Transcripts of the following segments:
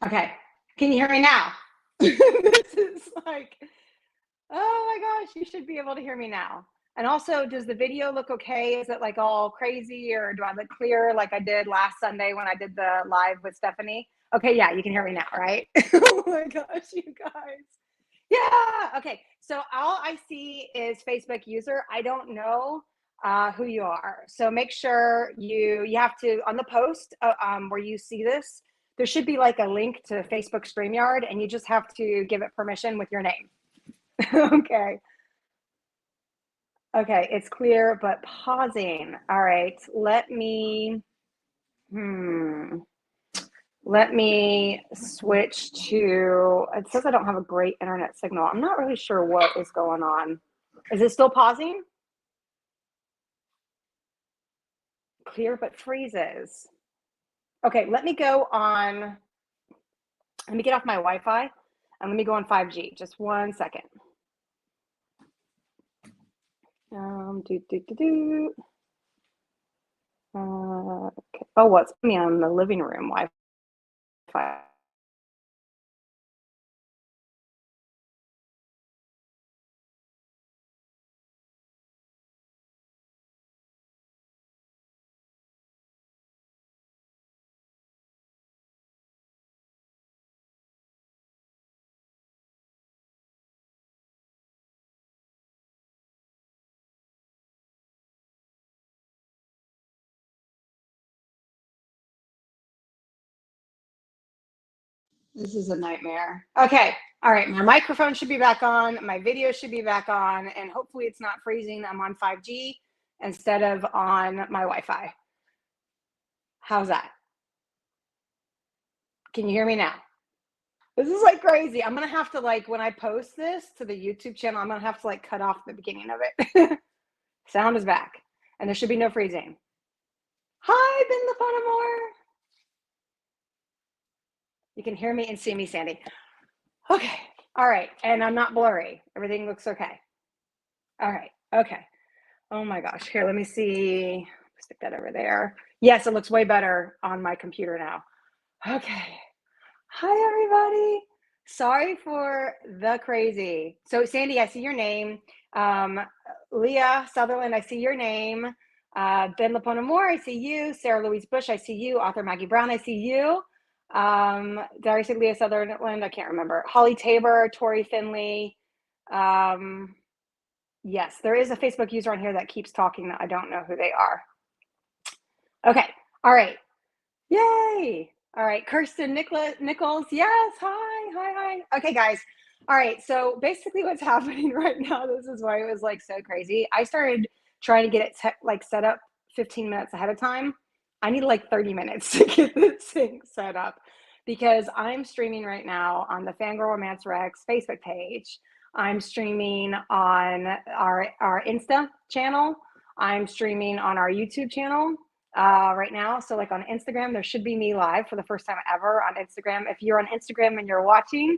Okay. Can you hear me now? This is like, oh my gosh, you should be able to hear me now. And also, does the video look okay? Is it like all crazy or do I look clear like I did last Sunday when I did the live with Stephanie? Okay, yeah, you can hear me now, right? Oh my gosh, you guys. Yeah. Okay. So all I see is Facebook user. I don't know who you are. So make sure you have to on the post where you see this. There should be like a link to Facebook StreamYard, and you just have to give it permission with your name. Okay. Okay. It's clear, but pausing. All right. Hmm. Let me switch to, it says I don't have a great internet signal. I'm not really sure what is going on. Is it still pausing? Clear but freezes. Okay, let me go on, let me get off my Wi-Fi and let me go on 5G. Just 1 second. Do, do, do, do. Okay. Oh, what's me on the living room Wi-Fi? This is a nightmare. Okay. All right. My microphone should be back on. My video should be back on. And hopefully it's not freezing. I'm on 5G instead of on my Wi-Fi. How's that? Can you hear me now? This is like crazy. I'm going to have to like, when I post this to the YouTube channel, I'm going to have to like cut off the beginning of it. Sound is back. And there should be no freezing. Hi, Ben LaFonamore. You can hear me and see me, Sandy. Okay. All right. And I'm not blurry. Everything looks okay. All right. Okay. Oh my gosh. Here, let me see. Stick that over there. Yes, it looks way better on my computer now. Okay. Hi, everybody. Sorry for the crazy. So, Sandy, I see your name. Leah Sutherland, I see your name. Ben Laponamore, I see you. Sarah Louise Bush, I see you. Author Maggie Brown, I see you. Did I say Leah Sutherland? I can't remember. Holly Tabor, Tori Finley. Yes, there is a Facebook user on here that keeps talking that I don't know who they are. Okay. All right. Yay. All right. Kirsten Nichols. Yes. Hi. Okay, guys. All right. So basically what's happening right now, this is why it was like so crazy. I started trying to get it like set up 15 minutes ahead of time. I need like 30 minutes to get this thing set up because I'm streaming right now on the FanGrrrl Romance Rex Facebook page. I'm streaming on our Insta channel. I'm streaming on our YouTube channel right now. So like on Instagram, there should be me live for the first time ever on Instagram. If you're on Instagram and you're watching,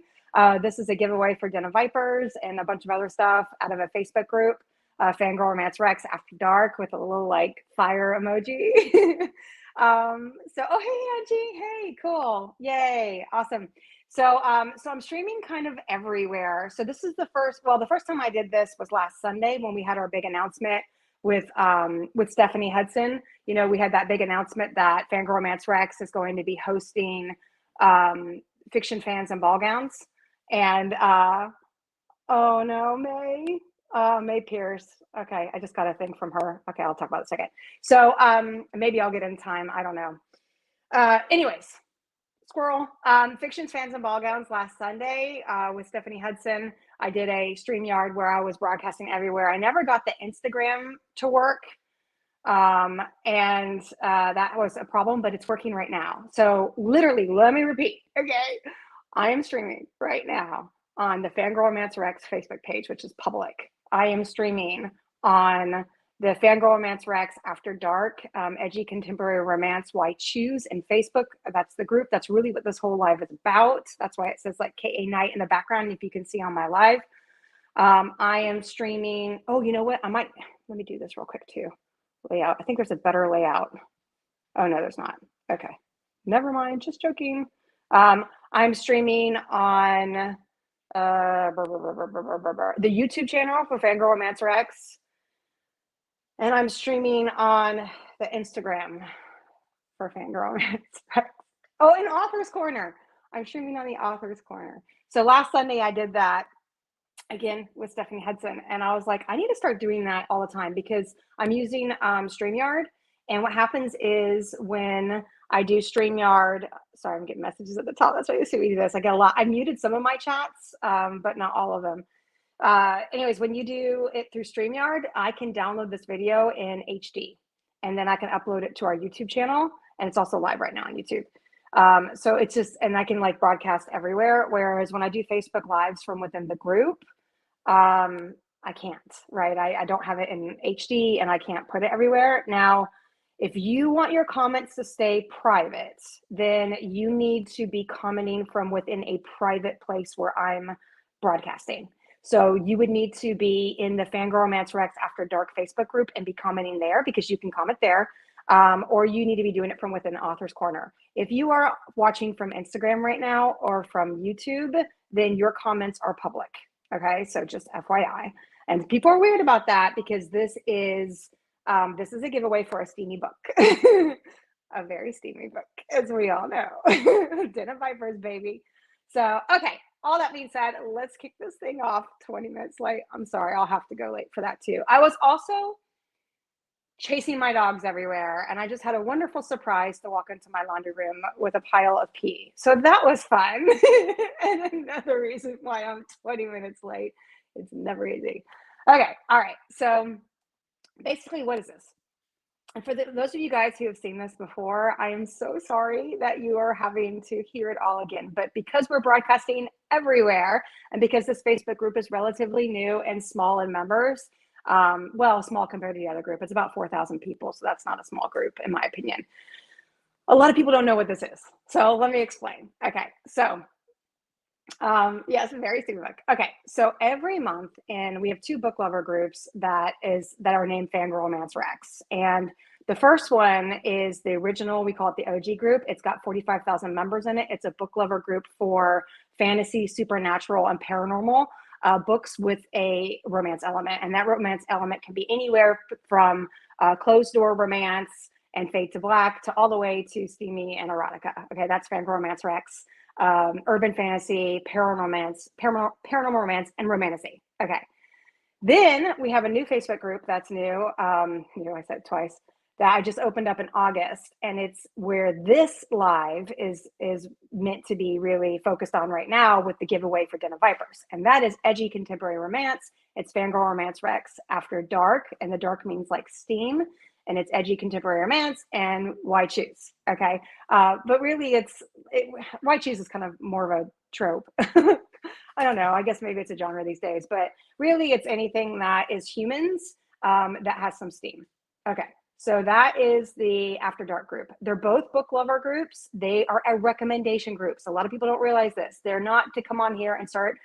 this is a giveaway for Den of Vipers and a bunch of other stuff out of a Facebook group, FanGrrrl Romance Rex After Dark with a little like fire emoji. Oh, hey, Angie. Hey, cool. Yay. Awesome. So I'm streaming kind of everywhere. So this is the first time I did this was last Sunday when we had our big announcement with Stephanie Hudson. You know, we had that big announcement that FanGrrrl Romance Rex is going to be hosting fiction fans in ball gowns. And oh no, May Pierce. Okay, I just got a thing from her. Okay, I'll talk about it in a second. So maybe I'll get in time. I don't know. Anyways, squirrel. Fiction fans in ball gowns last Sunday with Stephanie Hudson. I did a StreamYard where I was broadcasting everywhere. I never got the Instagram to work. And that was a problem, but it's working right now. So literally, let me repeat, okay? I am streaming right now on the FanGrrrl Romance Rex Facebook page, which is public. I am streaming on the FanGrrrl Romance Rex After Dark, Edgy Contemporary Romance, Why Choose, and Facebook. That's the group. That's really what this whole live is about. That's why it says like KA Night in the background, if you can see on my live. I am streaming. Oh, you know what? Let me do this real quick too. Layout. I think there's a better layout. Oh no, there's not. Okay. Never mind. Just joking. I'm streaming on the YouTube channel for FanGrrrl Romancer X, and I'm streaming on the Instagram for FanGrrrl Romancer X. Oh, and Author's Corner. I'm streaming on the Author's Corner. So last Sunday I did that again with Stephanie Hudson, and I was like, I need to start doing that all the time because I'm using StreamYard, and what happens is when I do StreamYard, sorry, I'm getting messages at the top, that's why you see me do this. I get a lot. I muted some of my chats, but not all of them. Anyways, when you do it through StreamYard, I can download this video in HD, and then I can upload it to our YouTube channel, and it's also live right now on YouTube. So it's just, and I can like broadcast everywhere. Whereas when I do Facebook Lives from within the group, I can't, right? I don't have it in HD and I can't put it everywhere. Now, if you want your comments to stay private, then you need to be commenting from within a private place where I'm broadcasting. So you would need to be in the FanGrrrl Romancer X After Dark Facebook group and be commenting there because you can comment there. Or you need to be doing it from within Author's Corner. If you are watching from Instagram right now or from YouTube, then your comments are public. Okay, so just FYI. And people are weird about that because this is a giveaway for a steamy book. A very steamy book, as we all know. Den of Vipers, baby. So, okay, all that being said, let's kick this thing off 20 minutes late. I'm sorry, I'll have to go late for that too. I was also chasing my dogs everywhere, and I just had a wonderful surprise to walk into my laundry room with a pile of pee. So that was fun. And another reason why I'm 20 minutes late. It's never easy. Okay, all right. So basically, what is this? And for those of you guys who have seen this before, I am so sorry that you are having to hear it all again. But because we're broadcasting everywhere, and because this Facebook group is relatively new and small in members, well, small compared to the other group, it's about 4,000 people. So that's not a small group, in my opinion. A lot of people don't know what this is. So let me explain. Okay. So, yeah, it's a very steamy book. Okay. So every month, and we have 2 book lover groups that are named FanGrrrl Romancer X. And the first one is the original, we call it the OG group. It's got 45,000 members in it. It's a book lover group for fantasy, supernatural, and paranormal books with a romance element. And that romance element can be anywhere from closed door romance and fade to black to all the way to steamy and erotica. Okay, that's FanGrrrl Romancer X. Urban fantasy, paranormal romance, and romantasy. Okay. Then we have a new Facebook group that's new. I said it twice, that I just opened up in August, and it's where this live is meant to be really focused on right now with the giveaway for Den of Vipers. And that is edgy contemporary romance. It's FanGrrrl Romancer X After Dark, and the dark means like steam, and it's edgy contemporary romance. And why choose? Okay. But really why choose is kind of more of a trope. I don't know. I guess maybe it's a genre these days, but really it's anything that is humans that has some steam. Okay. So that is the After Dark group. They're both book lover groups. They are a recommendation groups. A lot of people don't realize this. They're not to come on here and start,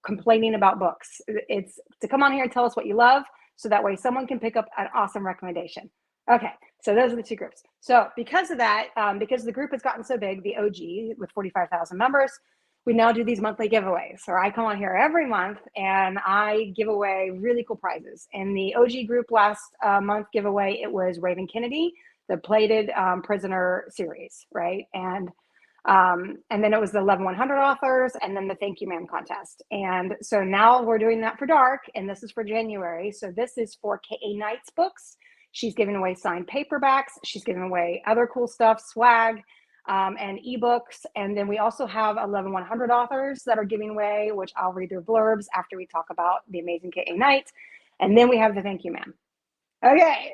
complaining about books. It's to come on here and tell us what you love, so that way someone can pick up an awesome recommendation. Okay, so those are the 2 groups. So because of that, because the group has gotten so big, the OG with 45,000 members, we now do these monthly giveaways. So I come on here every month and I give away really cool prizes. In the OG group last month giveaway, it was Raven Kennedy, the Plated Prisoner series, right? And then it was the 11-100 authors, and then the Thank You Ma'am contest. And so now we're doing that for Dark, and this is for January. So this is for K.A. Knight's books. She's giving away signed paperbacks. She's giving away other cool stuff, swag, and ebooks. And then we also have 11-100 authors that are giving away, which I'll read their blurbs after we talk about the amazing K.A. Knight. And then we have the Thank You Ma'am. Okay.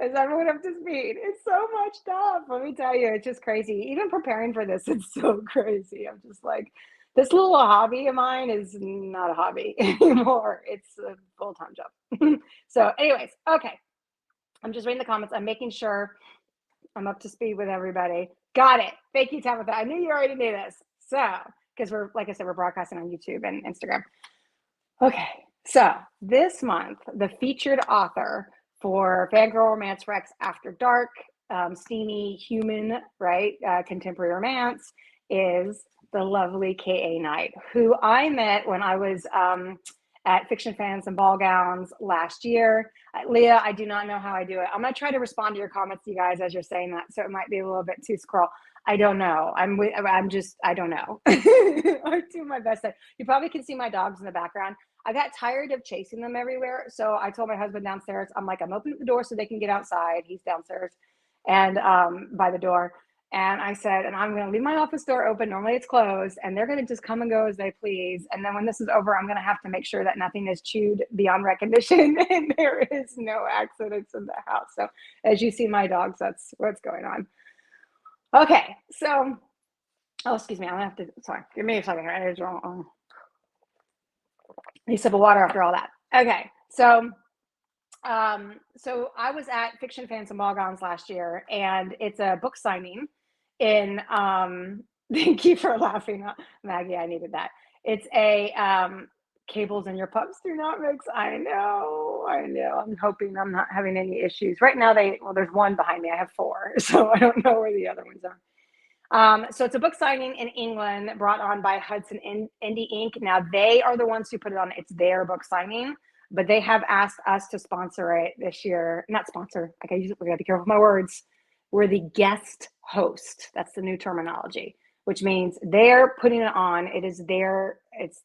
Is everyone up to speed? It's so much stuff. Let me tell you, it's just crazy. Even preparing for this, it's so crazy. I'm just like, this little hobby of mine is not a hobby anymore. It's a full-time job. So anyways, okay. I'm just reading the comments. I'm making sure I'm up to speed with everybody. Got it. Thank you, Tabitha. I knew you already knew this. So, because we're, like I said, we're broadcasting on YouTube and Instagram. Okay. So this month, the featured author for FanGrrrl Romancer X After Dark, steamy human, right? Contemporary romance is the lovely K.A. Knight, who I met when I was at Fiction Fans and Ball Gowns last year. Leah, I do not know how I do it. I'm going to try to respond to your comments, you guys, as you're saying that. So it might be a little bit too scroll. I don't know. I don't know. I do my best. You probably can see my dogs in the background. I got tired of chasing them everywhere. So I told my husband downstairs, I'm like, I'm opening the door so they can get outside. He's downstairs and by the door. And I said, and I'm going to leave my office door open. Normally it's closed, and they're going to just come and go as they please. And then when this is over, I'm going to have to make sure that nothing is chewed beyond recognition and there is no accidents in the house. So as you see my dogs, that's what's going on. Okay. So, oh, excuse me. I'm going to have to, sorry, give me a second. I need a sip of water after all that. Okay. So I was at Fiction Fans and Ball Gowns last year, and it's a book signing in, thank you for laughing, Maggie, I needed that. It's a, cables in your pups do not mix. I know. I'm hoping I'm not having any issues. Right now there's one behind me. I have 4, so I don't know where the other ones are. So it's a book signing in England brought on by Hudson Indie Inc. Now they are the ones who put it on. It's their book signing, but they have asked us to sponsor it this year. Not sponsor. I gotta be careful with my words. We're the guest host. That's the new terminology, which means they're putting it on. It's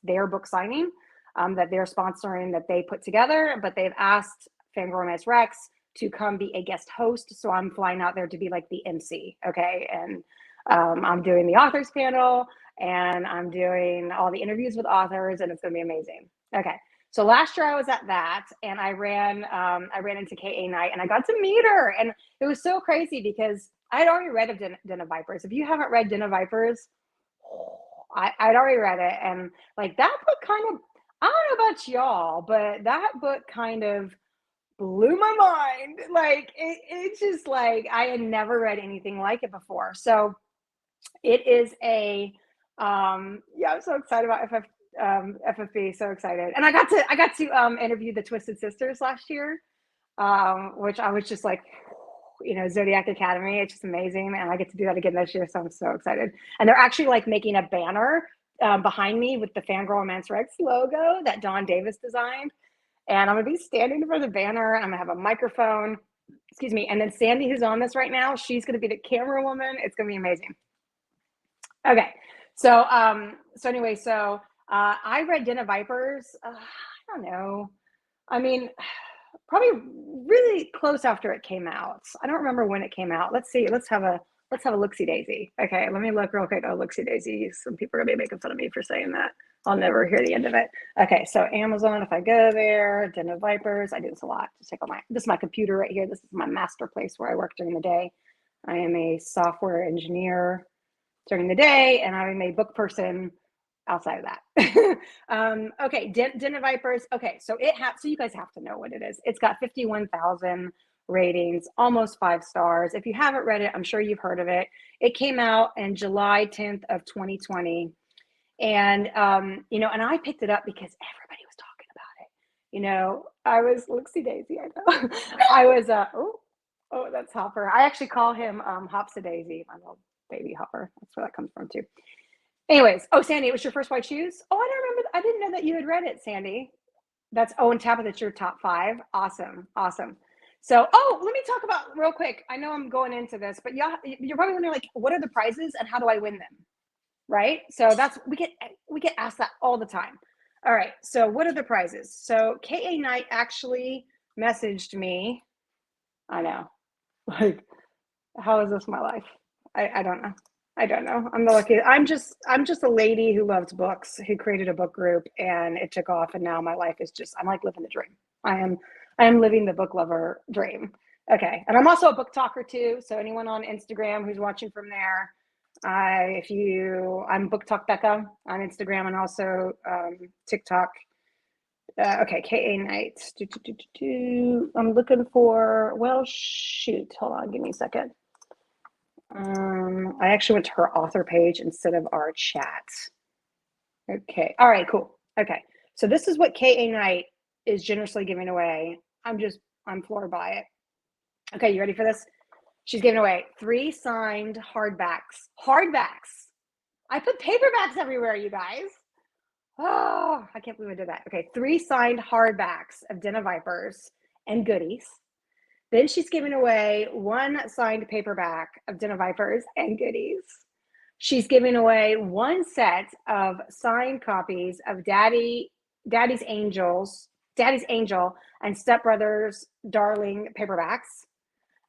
their book signing that they're sponsoring, that they put together, but they've asked FanGrrrl Rex to come be a guest host. So I'm flying out there to be like the MC. Okay. And I'm doing the authors panel, and I'm doing all the interviews with authors, and it's going to be amazing. Okay. So last year I was at that, and I ran into K.A. Knight, and I got to meet her, and it was so crazy because I had already read of Den of Vipers. If you haven't read Den of Vipers, I'd already read it, and like that book kind of, I don't know about y'all, but that book kind of blew my mind. Like it's just like I had never read anything like it before. So it is a I'm so excited about FFB, so excited. And I got to interview the Twisted Sisters last year, which I was just like, Zodiac Academy. It's just amazing, and I get to do that again this year, so I'm so excited. And they're actually like making a banner behind me with the FanGrrrl Rex logo that Don Davis designed, and I'm gonna be standing in front of the banner, and I'm gonna have a microphone. Excuse me. And then Sandy, who's on this right now, she's gonna be the camera woman. It's gonna be amazing. Okay, so anyway, I read Den of Vipers. I don't know. I mean, probably really close after it came out. I don't remember when it came out. Let's see. Let's have a look-see daisy. Okay, let me look real quick. Oh, look-see daisy. Some people are gonna be making fun of me for saying that. I'll never hear the end of it. Okay, so Amazon. If I go there, Den of Vipers. I do this a lot. Just take this is my computer right here. This is my master place where I work during the day. I am a software engineer during the day, and I'm a book person outside of that. Okay, Den of Vipers. Okay, so so you guys have to know what it is. It's got 51,000 ratings, almost 5 stars. If you haven't read it, I'm sure you've heard of it. It came out in July 10th of 2020. And, and I picked it up because everybody was talking about it. I was, look-see daisy, I know. I was, oh, that's Hopper. I actually call him Hopsa-Daisy, my little baby Hopper. That's where that comes from too. Anyways, Sandy, it was your first white shoes? Oh, I don't remember. I didn't know that you had read it, Sandy. And Tabitha, that's your top 5. Awesome. So, let me talk about real quick. I know I'm going into this, but you're probably wondering, like, what are the prizes and how do I win them? Right? So we get asked that all the time. All right. So what are the prizes? So K.A. Knight actually messaged me. I know. Like, how is this my life? I don't know. I'm the lucky. I'm just a lady who loves books, who created a book group, and it took off. And now my life is I'm like living the dream. I am living the book lover dream. Okay. And I'm also a book talker too. So anyone on Instagram who's watching from there, I'm Book Talk Becca on Instagram and also TikTok. Okay, K.A. Knight. I'm looking for, well, shoot. Hold on, give me a second. I actually went to her author page instead of our chat. Okay. All right, cool. Okay. So this is what K.A. Knight is generously giving away. I'm floored by it. Okay, you ready for this? She's giving away 3 signed hardbacks I put paperbacks everywhere, you guys. Oh, I can't believe I did that. Okay, 3 signed hardbacks of Den of Vipers and goodies. Then she's giving away 1 signed paperback of Den of Vipers and goodies. She's giving away 1 set of signed copies of Daddy's Angel, and Step Brothers Darling paperbacks.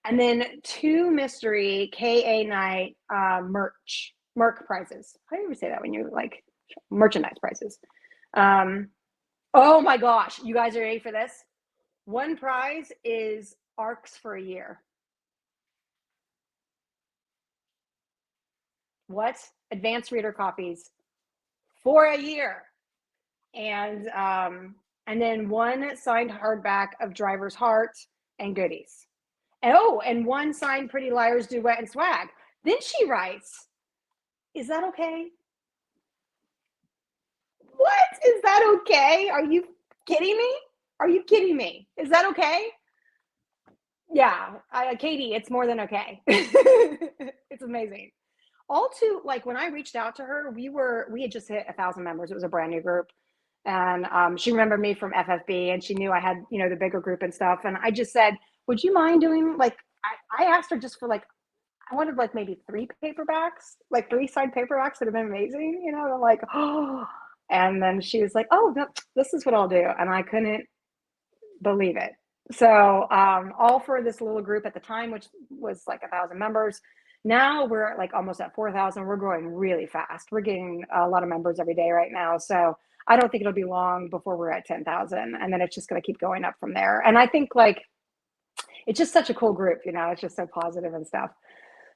And then 2 mystery KA Night merch prizes. How do you ever say that when you like merchandise prizes? Oh my gosh, you guys are ready for this? 1 prize is ARCs for a year. What? Advanced reader copies for a year. And then 1 signed hardback of Driver's Heart and goodies. And 1 signed Pretty Liars Duet and swag. Then she writes, is that okay? What? Is that okay? Are you kidding me? Are you kidding me? Is that okay? Yeah, Katie, it's more than okay. It's amazing. Like when I reached out to her, we had just hit 1,000 members. It was a brand new group. And she remembered me from FFB, and she knew I had, the bigger group and stuff. And I just said, would you mind doing I asked her just for I wanted maybe 3 paperbacks, 3 signed paperbacks would have been amazing, I'm like, oh, and then she was like, oh, this is what I'll do. And I couldn't believe it. So all for this little group at the time, which was 1,000 members. Now we're at almost at 4,000. We're growing really fast. We're getting a lot of members every day right now. So I don't think it'll be long before we're at 10,000, and then it's just going to keep going up from there. And I think it's just such a cool group, it's just so positive and stuff.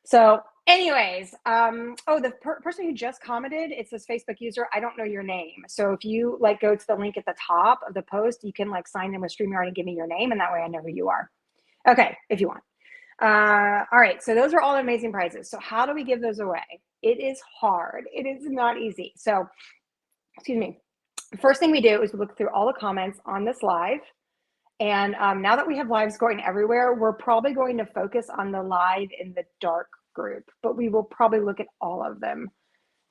So anyways, the person who just commented, it's this Facebook user. I don't know your name. So if you go to the link at the top of the post, you can sign in with StreamYard and give me your name. And that way I know who you are. Okay. If you want. All right. So those are all amazing prizes. So how do we give those away? It is hard. It is not easy. So, excuse me. The first thing we do is we look through all the comments on this live. And now that we have lives going everywhere, we're probably going to focus on the live in the dark group, but we will probably look at all of them.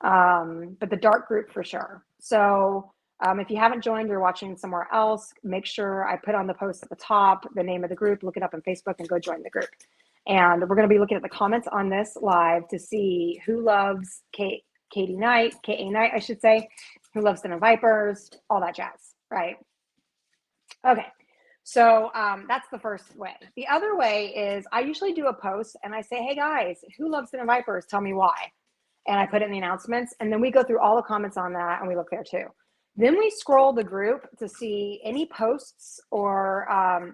But the dark group for sure. So if you haven't joined or watching somewhere else, make sure I put on the post at the top the name of the group, look it up on Facebook, and go join the group. And we're going to be looking at the comments on this live to see who loves Katie Knight, K.A. Knight, I should say, who loves Den of Vipers, all that jazz, right? Okay. So that's the first way. The other way is I usually do a post and I say, hey guys, who loves Den of Vipers? Tell me why. And I put it in the announcements, and then we go through all the comments on that and we look there too. Then we scroll the group to see any posts or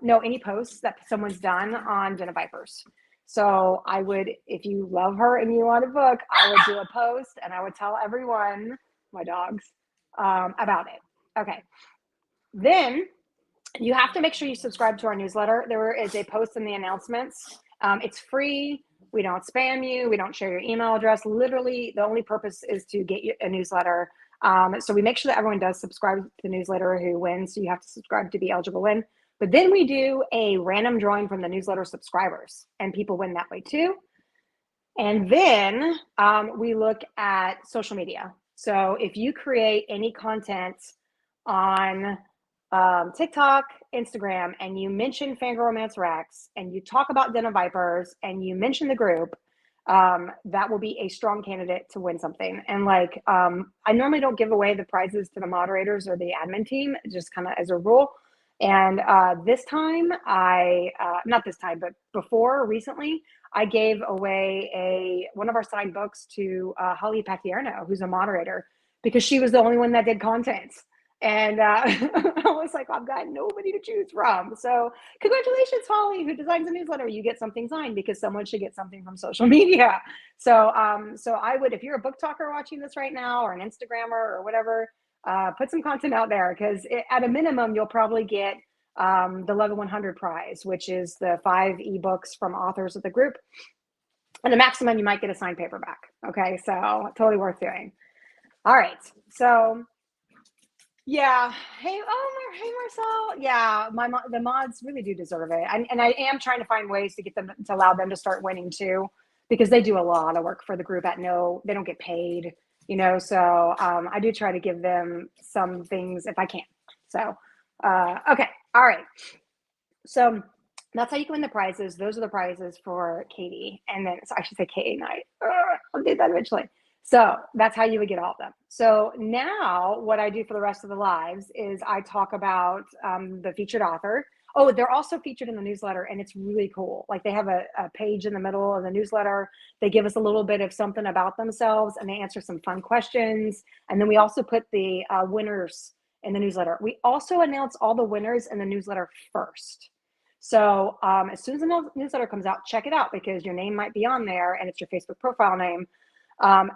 any posts that someone's done on Den of Vipers. So I would, if you love her and you want a book, I would do a post and I would tell everyone, my dogs, about it. Okay. Then you have to make sure you subscribe to our newsletter. There is a post in the announcements. It's free. We don't spam you. We don't share your email address. Literally, the only purpose is to get you a newsletter. So we make sure that everyone does subscribe to the newsletter who wins. So you have to subscribe to be eligible to win. But then we do a random drawing from the newsletter subscribers, and people win that way too. And then we look at social media. So if you create any content on TikTok, Instagram, and you mention FanGrrrl Romance Rex, and you talk about Den of Vipers, and you mention the group, that will be a strong candidate to win something. And I normally don't give away the prizes to the moderators or the admin team, just kind of as a rule. And this time, not this time, but recently, I gave away one of our signed books to Holly Patierno, who's a moderator, because she was the only one that did content. And I was like, I've got nobody to choose from. So congratulations, Holly, who designs a newsletter. You get something signed because someone should get something from social media. So I would, if you're a book talker watching this right now, or an Instagrammer or whatever, put some content out there, because at a minimum, you'll probably get the 11-100 prize, which is the 5 ebooks from authors of the group. And the maximum, you might get a signed paperback. Okay, so totally worth doing. All right, so yeah. Hey, Marcel. Yeah, the mods really do deserve it, and I am trying to find ways to get them to allow them to start winning too, because they do a lot of work for the group they don't get paid. you know, so I do try to give them some things if I can. So, okay. All right. So that's how you can win the prizes. Those are the prizes for Katie. And then, so I should say Katie and I'll do that eventually. So that's how you would get all of them. So now what I do for the rest of the lives is I talk about the featured author. Oh, they're also featured in the newsletter, and it's really cool. Like they have a page in the middle of the newsletter. They give us a little bit of something about themselves, and they answer some fun questions. And then we also put the winners in the newsletter. We also announce all the winners in the newsletter first. So as soon as the newsletter comes out, check it out because your name might be on there and it's your Facebook profile name.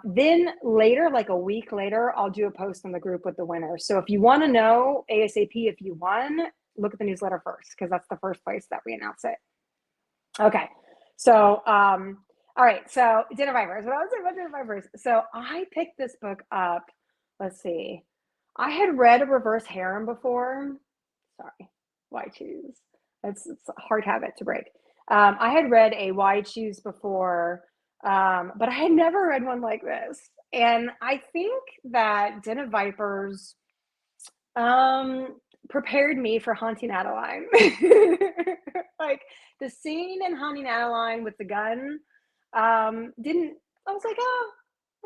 Then later, like a week later, I'll do a post in the group with the winners. So if you want to know ASAP if you won, look at the newsletter first because that's the first place that we announce it. Okay. So, all right. So Dinner Vipers. What I was saying about Dinner Vipers. So I picked this book up. Let's see. I had read a reverse harem before. Sorry. Why choose? It's a hard habit to break. I had read a Why Choose before, but I had never read one like this. And I think that Den of Vipers prepared me for Haunting Adeline. Like the scene in Haunting Adeline with the gun didn't, I was like, oh,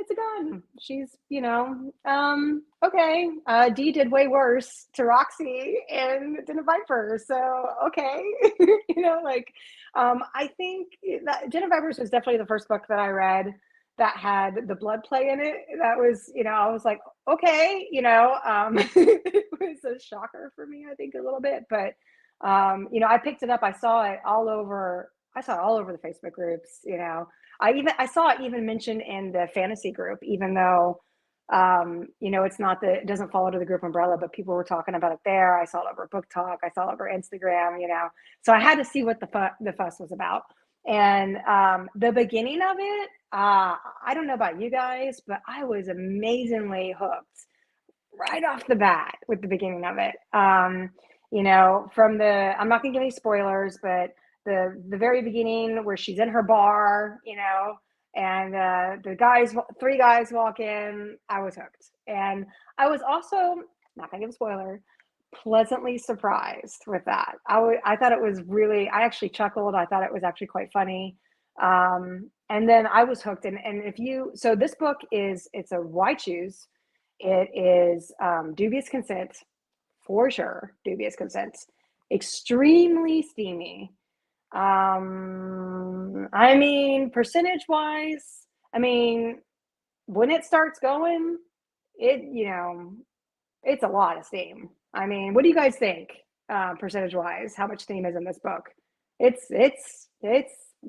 it's a gun. She's, you know, okay. Dee did way worse to Roxy and Den of Vipers. So, okay. You know, like, I think that Den of Vipers was definitely the first book that I read that had the blood play in it. That was, you know, I was like, okay, you know, it was a shocker for me, I think a little bit, but, you know, I picked it up. I saw it all over the Facebook groups, you know, I saw it even mentioned in the fantasy group, even though, you know, it doesn't fall under the group umbrella, but people were talking about it there. I saw it over Book Talk. I saw it over Instagram, you know, so I had to see what the fuss was about. And the beginning of it, I don't know about you guys, but I was amazingly hooked right off the bat with the beginning of it. You know, I'm not gonna give any spoilers, but the very beginning where she's in her bar, you know, and three guys walk in, I was hooked. And I was also, not gonna give a spoiler, pleasantly surprised with that. I thought it was really, I actually chuckled. I thought it was actually quite funny. And then I was hooked. So this book it's a Why Choose. It is dubious consent, for sure. Dubious consent. Extremely steamy. I mean, percentage wise, I mean, when it starts going, you know, it's a lot of steam. I mean, what do you guys think, percentage wise? How much steam is in this book? It's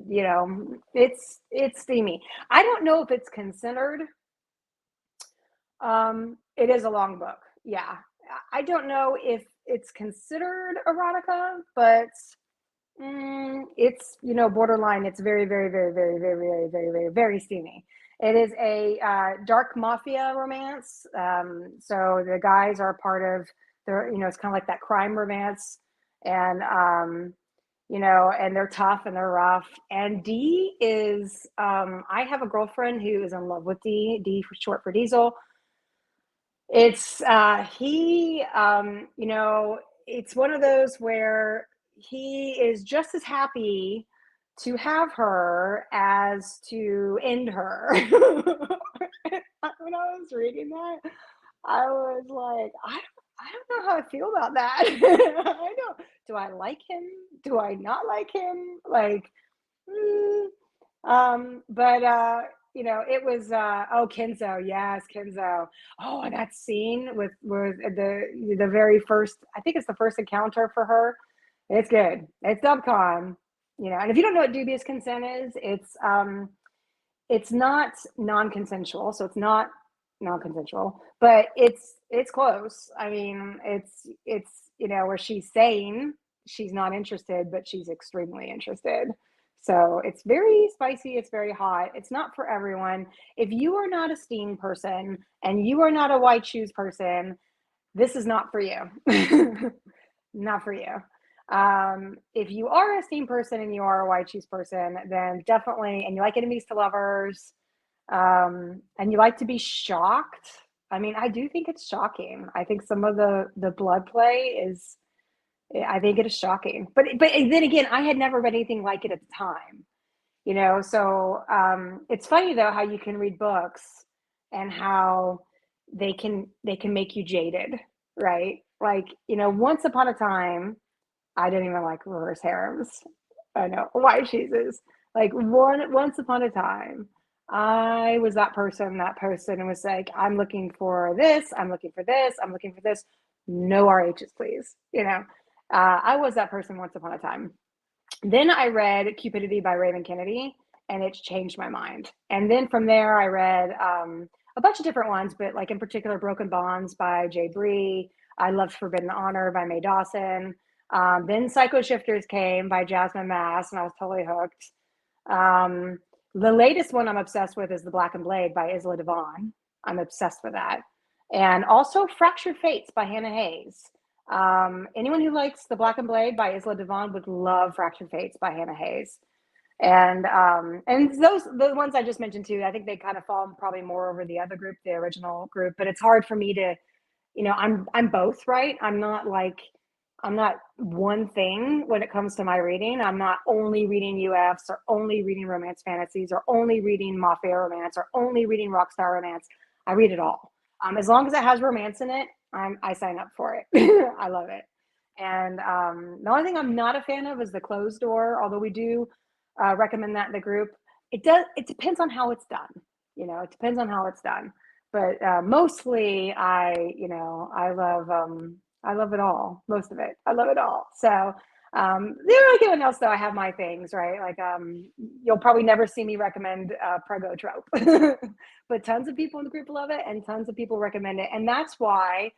you know, it's steamy. I don't know if it's considered. It is a long book. Yeah, I don't know if it's considered erotica, but it's, you know, borderline. It's very, very, very, very, very, very, very, very, very steamy. It is a dark mafia romance. So the guys are part of you know, it's kind of like that crime romance, and you know, and they're tough and they're rough. And Dee is, I have a girlfriend who is in love with Dee. Dee for short for Diesel. It's you know, it's one of those where he is just as happy to have her as to end her. When I was reading that, I was like, I don't know how I feel about that. I don't. Do I like him? Do I not like him? Like, but you know, it was Kenzo, yes, Kenzo. Oh, and that scene with the very first, I think it's the first encounter for her. It's good. It's Dubcon, you know. And if you don't know what dubious consent is, it's not non-consensual, so it's not non-consensual, but it's close. I mean, it's you know, where she's saying she's not interested, but she's extremely interested. So it's very spicy, it's very hot. It's not for everyone. If you are not a steam person and you are not a Why Choose person, this is not for you. Not for you. If you are a steam person and you are a Why Choose person, then definitely, and you like enemies to lovers, And you like to be shocked. I mean, I do think it's shocking. I think some of the blood play is, I think it is shocking. But then again, I had never read anything like it at the time, you know. So it's funny though how you can read books and how they can make you jaded, right? Like, you know, once upon a time, I didn't even like reverse harems. I know why cheeses. Like once upon a time, I was that person. That person was like, I'm looking for this. I'm looking for this. I'm looking for this. No RHs, please. You know, I was that person once upon a time. Then I read Cupidity by Raven Kennedy, and it changed my mind. And then from there, I read a bunch of different ones, but like in particular, Broken Bonds by Jay Bree. I loved Forbidden Honor by Mae Dawson. Then Psycho Shifters came by Jasmine Mass, and I was totally hooked. Um, the latest one I'm obsessed with is The Black and Blade by Isla Devon. I'm obsessed with that. And also Fractured Fates by Hannah Hayes. Anyone who likes The Black and Blade by Isla Devon would love Fractured Fates by Hannah Hayes. And those the ones I just mentioned too, I think they kind of fall probably more over the other group, the original group. But it's hard for me to, you know, I'm both, right? I'm not one thing when it comes to my reading. I'm not only reading UFs or only reading romance fantasies or only reading mafia romance or only reading rock star romance. I read it all. As long as it has romance in it, I sign up for it. I love it. And the only thing I'm not a fan of is the closed door, although we do recommend that in the group. It depends on how it's done. You know, it depends on how it's done. But mostly I love it all. Most of it. I love it all. So there anyone else though, I have my things, right? Like you'll probably never see me recommend Prego Trope. But tons of people in the group love it and tons of people recommend it. And that's why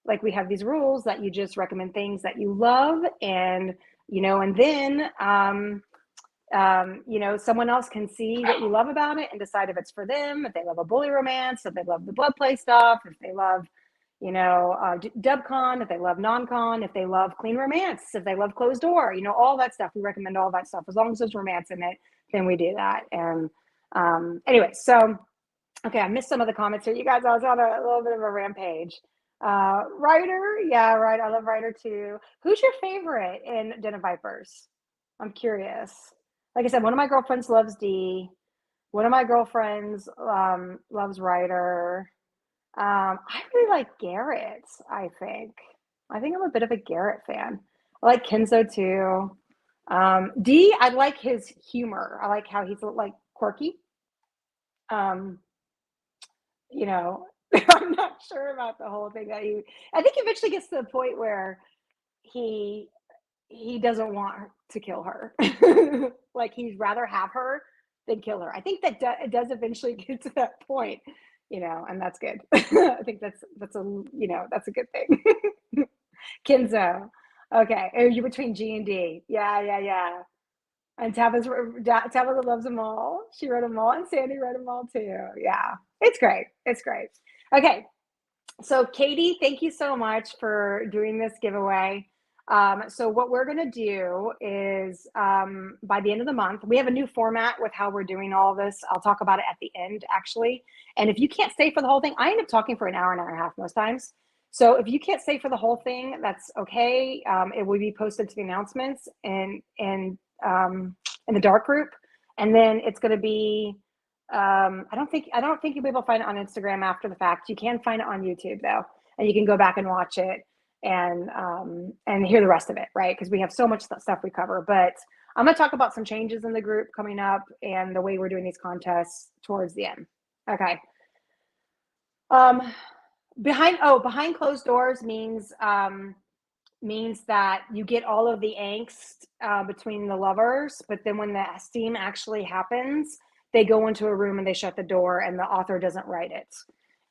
like we have these rules that you just recommend things that you love, and you know, and then you know, someone else can see what you love about it and decide if it's for them, if they love a bully romance, if they love the blood play stuff, if they love, you know, dub con, if they love non-con, if they love clean romance, if they love closed door, you know, all that stuff. We recommend all that stuff. As long as there's romance in it, then we do that. And anyway, so, okay, I missed some of the comments here. You guys, I was on a little bit of a rampage. Ryder, yeah, right. I love Ryder too. Who's your favorite in Den of Vipers? I'm curious. Like I said, one of my girlfriends loves D. One of my girlfriends loves Ryder. I really like Garrett, I think. I think I'm a bit of a Garrett fan. I like Kenzo too. D, I like his humor. I like how he's like quirky. Um, you know, I'm not sure about the whole thing that I think he eventually gets to the point where he he doesn't want to kill her. Like he'd rather have her than kill her. I think that it does eventually get to that point, you know, and that's good. I think that's a you know that's a good thing. Kinzo, okay, are you between G and D? Yeah, yeah, yeah. And Tabitha loves them all. She read them all, and Sandy read them all too. Yeah, it's great. It's great. Okay, so Katie, thank you so much for doing this giveaway. So what we're going to do is by the end of the month, we have a new format with how we're doing all of this. I'll talk about it at the end, actually. And if you can't stay for the whole thing, I end up talking for an hour and a half most times. So if you can't stay for the whole thing, that's okay. It will be posted to the announcements and in the dark group. And then it's going to be I don't think you'll be able to find it on Instagram after the fact. You can find it on YouTube though, and you can go back and watch it and hear the rest of it, right? Because we have so much stuff we cover. But I'm going to talk about some changes in the group coming up and the way we're doing these contests towards the end. Okay. Behind closed doors means that you get all of the angst between the lovers, but then when the steam actually happens, they go into a room and they shut the door and the author doesn't write it.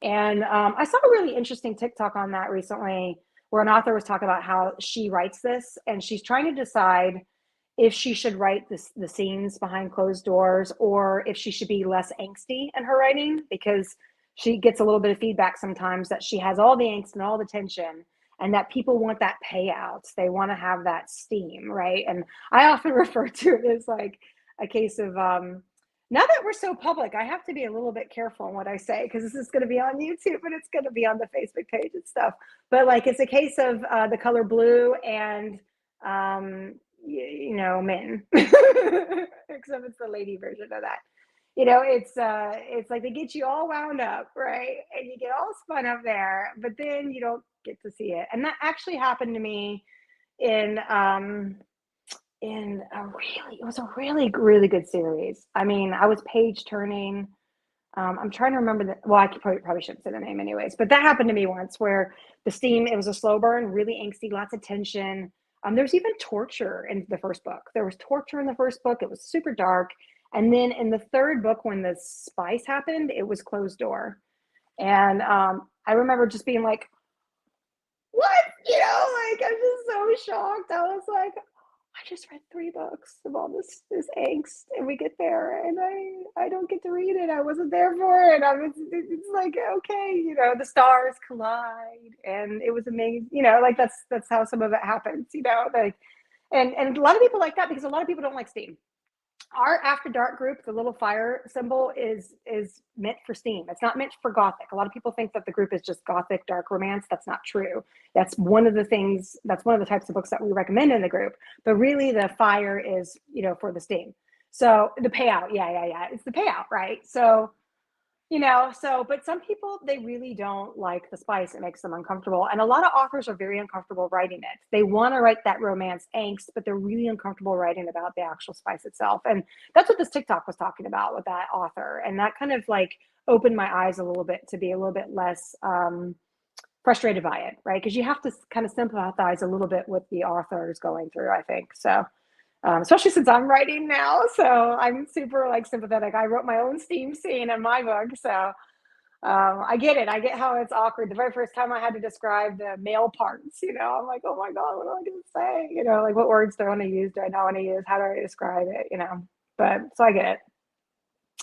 And I saw a really interesting TikTok on that recently where an author was talking about how she writes this and she's trying to decide if she should write the scenes behind closed doors or if she should be less angsty in her writing, because she gets a little bit of feedback sometimes that she has all the angst and all the tension and that people want that payout. They want to have that steam, right? And I often refer to it as like a case of Now that we're so public, I have to be a little bit careful on what I say because this is going to be on YouTube and it's going to be on the Facebook page and stuff. But like, it's a case of the color blue and, men, except it's the lady version of that. It's like they get you all wound up, right? And you get all spun up there, but then you don't get to see it. And that actually happened to me in it was a really, really good series. I mean, I was page turning. I'm trying to remember well, I probably shouldn't say the name anyways, but that happened to me once where it was a slow burn, really angsty, lots of tension. There's even torture in the first book. There was torture in the first book. It was super dark. And then in the third book, when the spice happened, it was closed door. And I remember just being like, what? Like I'm just so shocked. I was like, I just read 3 books of all this angst, and we get there, and I don't get to read it. I wasn't there for it. It's like, okay, the stars collide, and it was amazing. Like that's how some of it happens. Like, and a lot of people like that because a lot of people don't like steam. Our After Dark group, the little fire symbol, is meant for steam. It's not meant for gothic. A lot of people think that the group is just gothic dark romance. That's not true. That's one of the types of books that we recommend in the group. But really, the fire is for the steam. So the payout, yeah, it's the payout, right? So but some people, they really don't like the spice. It makes them uncomfortable. And a lot of authors are very uncomfortable writing it. They want to write that romance angst, but they're really uncomfortable writing about the actual spice itself. And that's what this TikTok was talking about with that author. And that kind of like opened my eyes a little bit to be a little bit less frustrated by it, right? Because you have to kind of sympathize a little bit with the author is going through, I think. So especially since I'm writing now, so I'm super like sympathetic. I wrote my own steam scene in my book, so I get it. I get how it's awkward. The very first time I had to describe the male parts, I'm like, oh my god, what am I going to say? Like what words do I want to use? Do I not want to use? How do I describe it? But so I get it.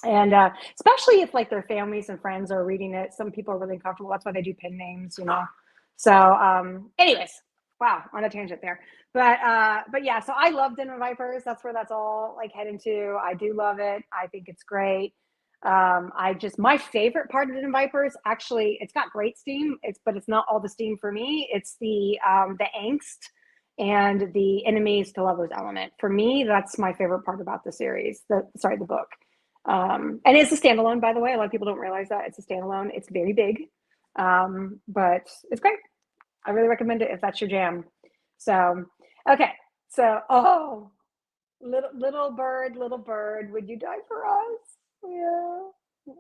And especially if like their families and friends are reading it, some people are really uncomfortable. That's why they do pen names, So, anyways, wow, on a tangent there. But yeah, so I love Den of Vipers. That's where that's all like heading to. I do love it. I think it's great. My favorite part of Den of Vipers, actually, it's got great steam. But it's not all the steam for me. It's the angst and the enemies to lovers element. For me, that's my favorite part about the series. The book. And it's a standalone, by the way. A lot of people don't realize that it's a standalone. It's very big, but it's great. I really recommend it if that's your jam. So, okay. So, little bird, would you die for us? Yeah.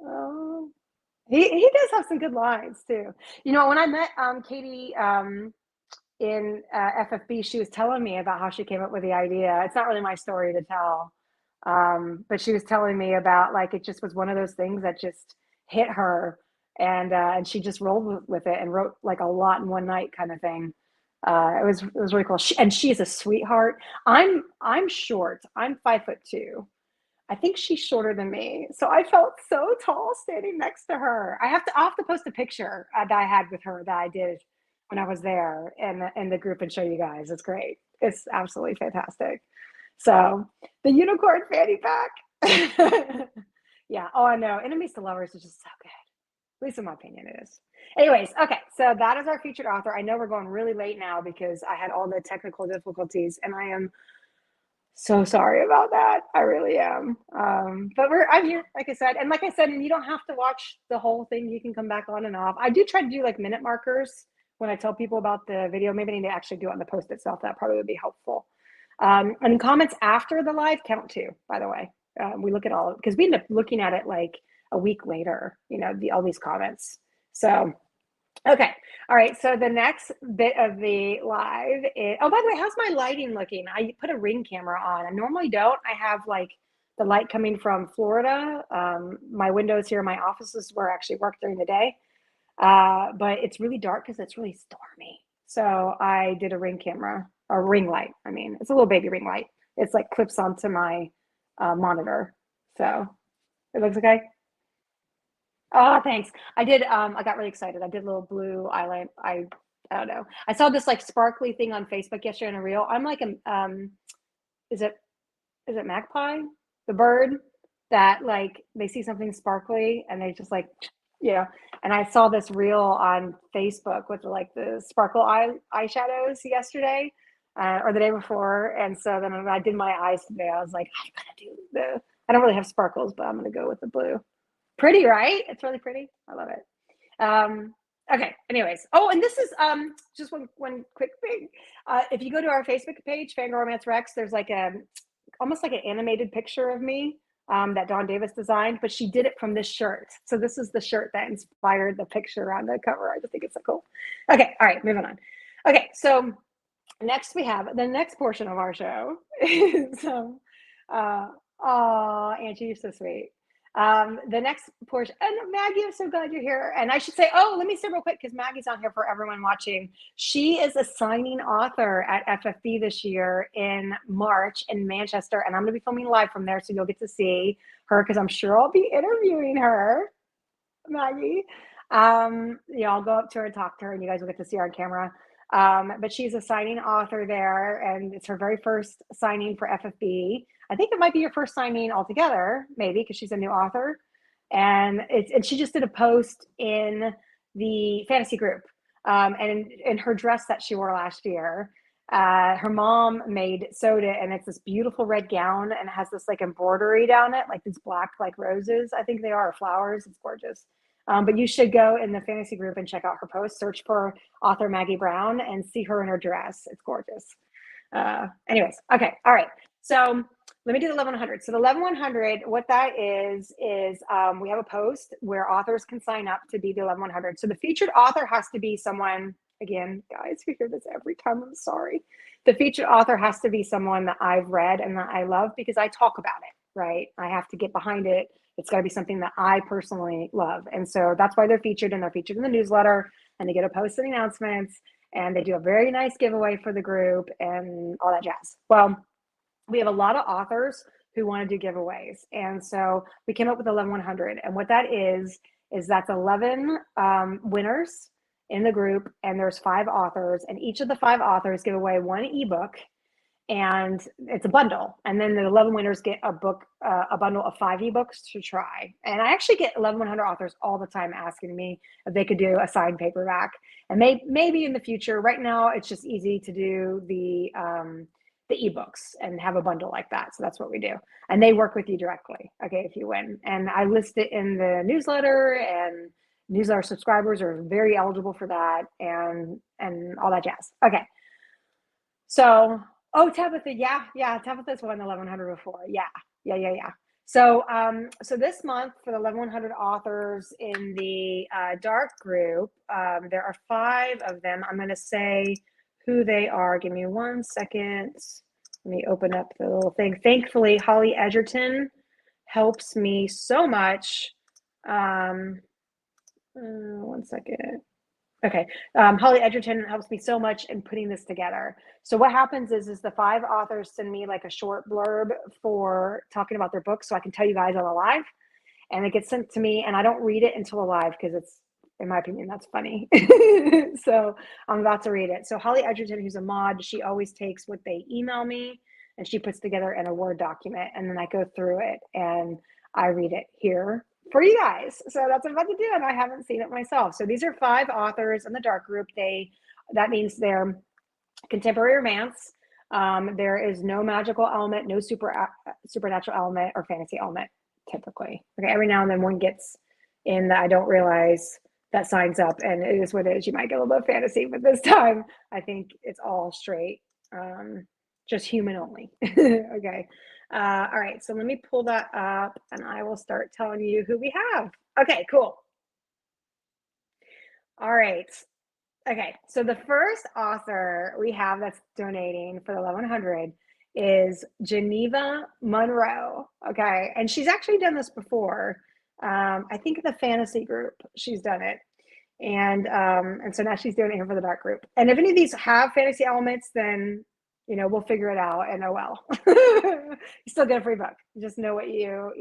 Oh. He does have some good lines too. When I met Katie in FFB, she was telling me about how she came up with the idea. It's not really my story to tell. But she was telling me about like it just was one of those things that just hit her, and she just rolled with it and wrote like a lot in one night kind of thing. It was really cool. She's a sweetheart. I'm short. I'm 5'2". I think she's shorter than me, so I felt so tall standing next to her. I'll have to post a picture that I had with her that I did when I was there in the group and show you guys. It's great. It's absolutely fantastic. So the unicorn fanny pack. Yeah. Oh, I know. Enemies to lovers is just so good. At least in my opinion, it is. Anyways, okay. So that is our featured author. I know we're going really late now because I had all the technical difficulties, and I am so sorry about that. I really am. But I'm here, like I said, and you don't have to watch the whole thing. You can come back on and off. I do try to do like minute markers when I tell people about the video. Maybe I need to actually do it on the post itself. That probably would be helpful. And comments after the live count too, by the way. We look at all because we end up looking at it like a week later, all these comments. So, okay. All right. So the next bit of the live is, oh, by the way, how's my lighting looking? I put a Ring camera on. I normally don't. I have like the light coming from Florida. My windows here in my offices where I actually work during the day. But it's really dark because it's really stormy. So I did a Ring camera, or ring light. I mean, it's a little baby ring light. It's like clips onto my monitor. So it looks okay. Oh, thanks. I did. I got really excited. I did a little blue eyeliner. I don't know. I saw this like sparkly thing on Facebook yesterday in a reel. I'm like, is it magpie? The bird? that like they see something sparkly and they just like, you know, and I saw this reel on Facebook with like the sparkle eyeshadows yesterday or the day before. And so then when I did my eyes today, I was like, I'm gonna do I don't really have sparkles, but I'm gonna go with the blue. Pretty, right? It's really pretty. I love it. Okay, anyways. Oh, and this is just one quick thing. If you go to our Facebook page, FanGrrrl Romance Rex, there's like almost like an animated picture of me that Dawn Davis designed, but she did it from this shirt. So this is the shirt that inspired the picture on the cover. I just think it's so cool. Okay, all right, moving on. Okay, so next we have the next portion of our show. So, oh, Angie, you're so sweet. The next portion, and Maggie, I'm so glad you're here. And I should say, oh, let me say real quick because Maggie's on here for everyone watching. She is a signing author at FFB this year in March in Manchester, and I'm going to be filming live from there, so you'll get to see her because I'm sure I'll be interviewing her, Maggie. I'll go up to her and talk to her, and you guys will get to see her on camera. But she's a signing author there, and it's her very first signing for FFB. I think it might be your first signing altogether, maybe, because she's a new author. And she just did a post in the fantasy group. And in her dress that she wore last year, her mom sewed it, and it's this beautiful red gown, and it has this like embroidery down it, like these black like roses. I think they are flowers. It's gorgeous. But you should go in the fantasy group and check out her post. Search for author Maggie Brown and see her in her dress. It's gorgeous. Anyways, okay, all right. So let me do the 1100. So the 1100, what that is we have a post where authors can sign up to be the 1100. So the featured author has to be someone, again, guys, we hear this every time, I'm sorry. The featured author has to be someone that I've read and that I love because I talk about it, right? I have to get behind it. It's got to be something that I personally love. And so that's why they're featured, and they're featured in the newsletter, and they get a post and announcements, and they do a very nice giveaway for the group and all that jazz. Well, we have a lot of authors who want to do giveaways. And so we came up with 11100. And what that is that's 11 winners in the group, and there's 5 authors, and each of the 5 authors give away one ebook, and it's a bundle. And then the 11 winners get a bundle of 5 ebooks to try. And I actually get 1100 authors all the time asking me if they could do a signed paperback. And maybe in the future. Right now, it's just easy to do the ebooks and have a bundle like that. So that's what we do. And they work with you directly, okay, if you win. And I list it in the newsletter, and newsletter subscribers are very eligible for that, and all that jazz. Okay. So, oh, Tabitha, yeah, Tabitha's won the 1100 before. Yeah. So, so this month for the 1100 authors in the dark group, there are 5 of them. I'm going to say who they are. Give me 1 second. Let me open up the little thing. Thankfully, Holly Edgerton helps me so much. 1 second. Okay. Holly Edgerton helps me so much in putting this together. So what happens is the 5 authors send me like a short blurb for talking about their book, so I can tell you guys on a live, and it gets sent to me, and I don't read it until a live because it's, in my opinion, that's funny. So I'm about to read it. So Holly Edgerton, who's a mod, she always takes what they email me and she puts together in a Word document, and then I go through it and I read it here for you guys. So that's what I'm about to do, and I haven't seen it myself. So these are 5 authors in the dark group. That means they're contemporary romance. There is no magical element, no supernatural element or fantasy element typically. Okay, every now and then one gets in that I don't realize that signs up, and it is what it is. You might get a little bit of fantasy, but this time I think it's all straight, just human only. Okay. All right, so let me pull that up and I will start telling you who we have. Okay, cool. All right. Okay, so the first author we have that's donating for the 1100 is Geneva Monroe. Okay, and she's actually done this before. I think in the fantasy group she's done it, and so now she's doing it here for the dark group. And if any of these have fantasy elements, then we'll figure it out. And oh well, you still get a free book. Just know what you're.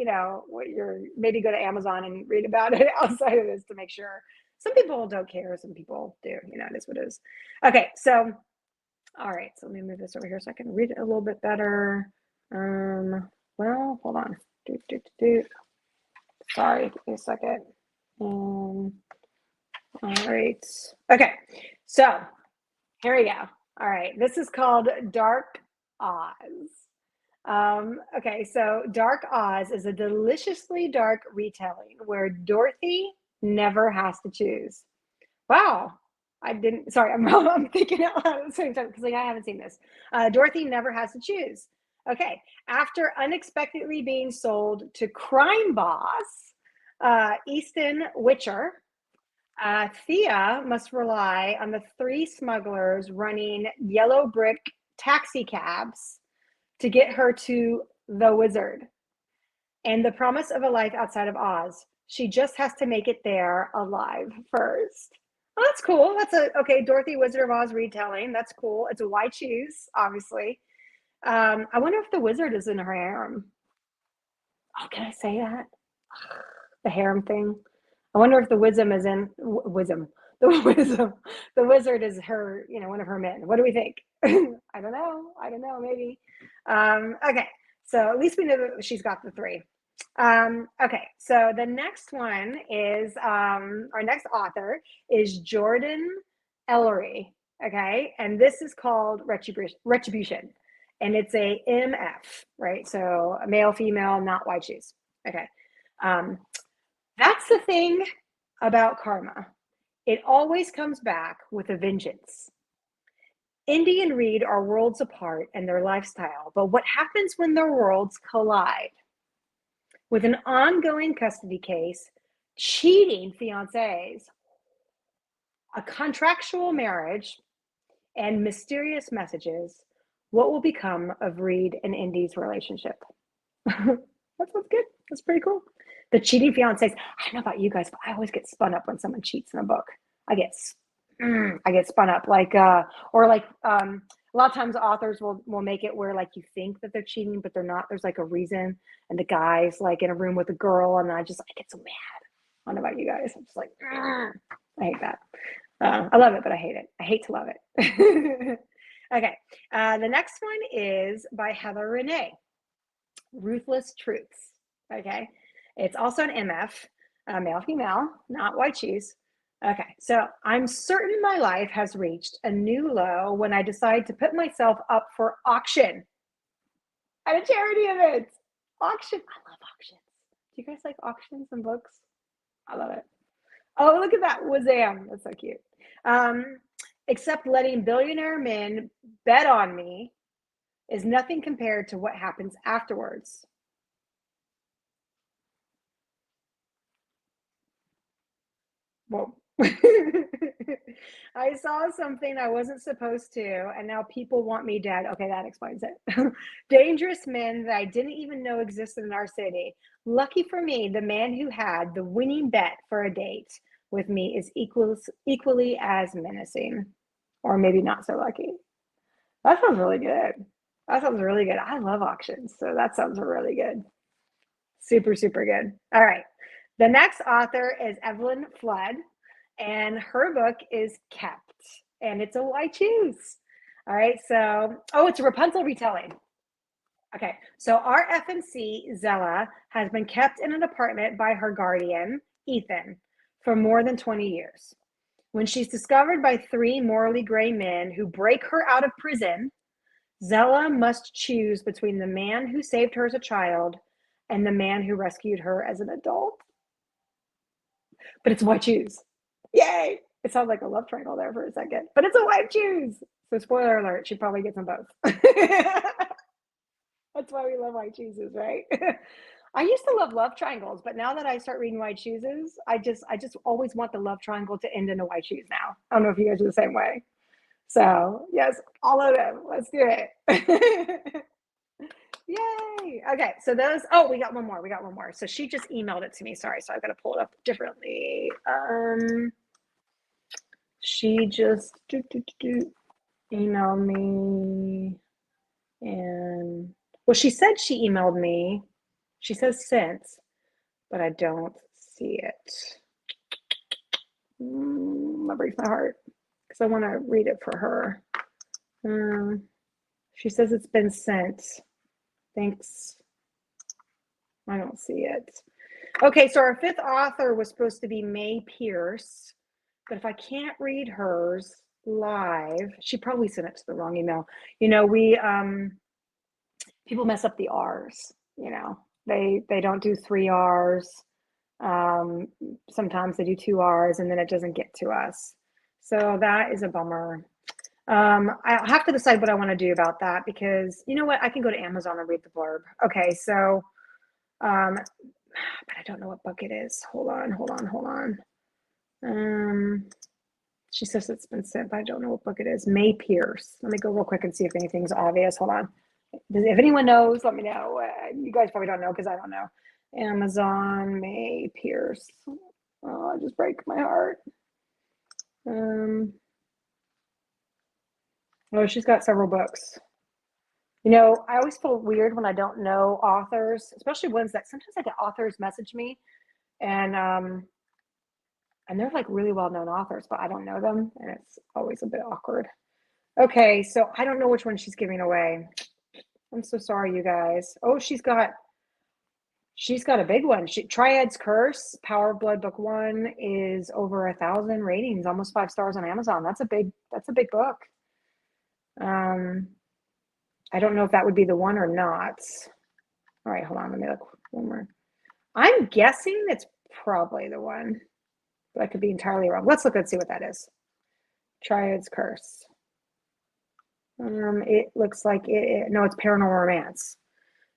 Maybe go to Amazon and read about it outside of this to make sure. Some people don't care. Some people do. It is what it is. Okay, so, all right. So let me move this over here so I can read it a little bit better. Well, hold on. Sorry, give me a second. All right. Okay, so here we go. All right, this is called Dark Oz. Okay, so Dark Oz is a deliciously dark retelling where Dorothy never has to choose. Wow. I didn't, sorry, I'm thinking out loud at the same time because like, I haven't seen this. Dorothy never has to choose. Okay. After unexpectedly being sold to crime boss, Easton Witcher, Thea must rely on the three smugglers running yellow brick taxi cabs to get her to the wizard and the promise of a life outside of Oz. She just has to make it there alive first. Oh, that's cool. That's a okay. Dorothy Wizard of Oz retelling. That's cool. It's a why choose, obviously. I wonder if the wizard is in her harem. Oh, can I say that? The harem thing. I wonder if the wisdom is in wisdom. The wisdom. The wizard is her. One of her men. What do we think? I don't know. I don't know. Maybe. Okay. So at least we know that she's got the three. Okay, so the next one is our next author is Jordan Ellery. Okay, and this is called Retribution, and it's a MF, right? So a male, female, not white shoes. Okay, that's the thing about karma. It always comes back with a vengeance. Indy and Reed are worlds apart in their lifestyle, but what happens when their worlds collide? With an ongoing custody case, cheating fiancés, a contractual marriage, and mysterious messages, what will become of Reed and Indy's relationship? That sounds good. That's pretty cool. The cheating fiancés. I don't know about you guys, but I always get spun up when someone cheats in a book. I get spun up a lot of times authors will make it where like you think that they're cheating, but they're not. There's like a reason, and the guy's like in a room with a girl, and I get so mad. I don't know about you guys. I'm just like, I hate that. I love it, but I hate it. I hate to love it. Okay. The next one is by Heather Renee, Ruthless Truths. Okay. It's also an MF, male, female, not white shoes. Okay, so I'm certain my life has reached a new low when I decide to put myself up for auction at a charity event. Auction. I love auctions. Do you guys like auctions and books? I love it. Oh, look at that. Wazam. That's so cute. Except letting billionaire men bet on me is nothing compared to what happens afterwards. Well, I saw something I wasn't supposed to, and now people want me dead. Okay, that explains it. Dangerous men that I didn't even know existed in our city. Lucky for me, the man who had the winning bet for a date with me is equally as menacing, or maybe not so lucky. That sounds really good. That sounds really good. I love auctions, so that sounds really good. Super, super good. All right. The next author is Evelyn Flood, and her book is Kept, and it's a why choose. All right. So, it's a Rapunzel retelling. Okay. So our FNC, Zella, has been kept in an apartment by her guardian, Ethan, for more than 20 years. When she's discovered by three morally gray men who break her out of prison, Zella must choose between the man who saved her as a child and the man who rescued her as an adult. But it's why choose. Yay! It sounds like a love triangle there for a second, but it's a why choose. So spoiler alert, she probably gets them both. That's why we love why chooses, right? I used to love triangles, but now that I start reading why chooses, I just always want the love triangle to end in a why choose now. I don't know if you guys are the same way. So yes, all of them. Let's do it. Yay. Okay. So we got one more. So she just emailed it to me. Sorry. So I've got to pull it up differently. She just emailed me and she said she emailed me. She says since, but I don't see it. That breaks my heart because I want to read it for her. She says it's been sent. Thanks. I don't see it. Okay, so our fifth author was supposed to be May Pierce, but if I can't read hers live, she probably sent it to the wrong email. You know, we people mess up the R's, you know. They don't do 3 R's. Sometimes they do 2 R's and then it doesn't get to us. So that is a bummer. I'll have to decide what I want to do about that because you know what? I can go to Amazon and read the blurb. Okay, so but I don't know what book it is. Hold on. She says it's been sent, but I don't know what book it is. May Pierce. Let me go real quick and see if anything's obvious. Hold on. If anyone knows, let me know. You guys probably don't know because I don't know. Amazon May Pierce. Oh, I just break my heart. Oh, she's got several books. You know, I always feel weird when I don't know authors, especially ones that sometimes I get authors message me and they're like really well-known authors, but I don't know them and it's always a bit awkward. Okay, so I don't know which one she's giving away. I'm so sorry, you guys. Oh, she's got a big one. Triad's Curse, Power of Blood Book 1 is over 1,000 ratings, almost 5 stars on Amazon. That's a big book. I don't know if that would be the one or not. All right, hold on. Let me look one more. I'm guessing it's probably the one, but I could be entirely wrong. Let's look and see what that is. Triad's Curse. It looks like no, it's Paranormal Romance.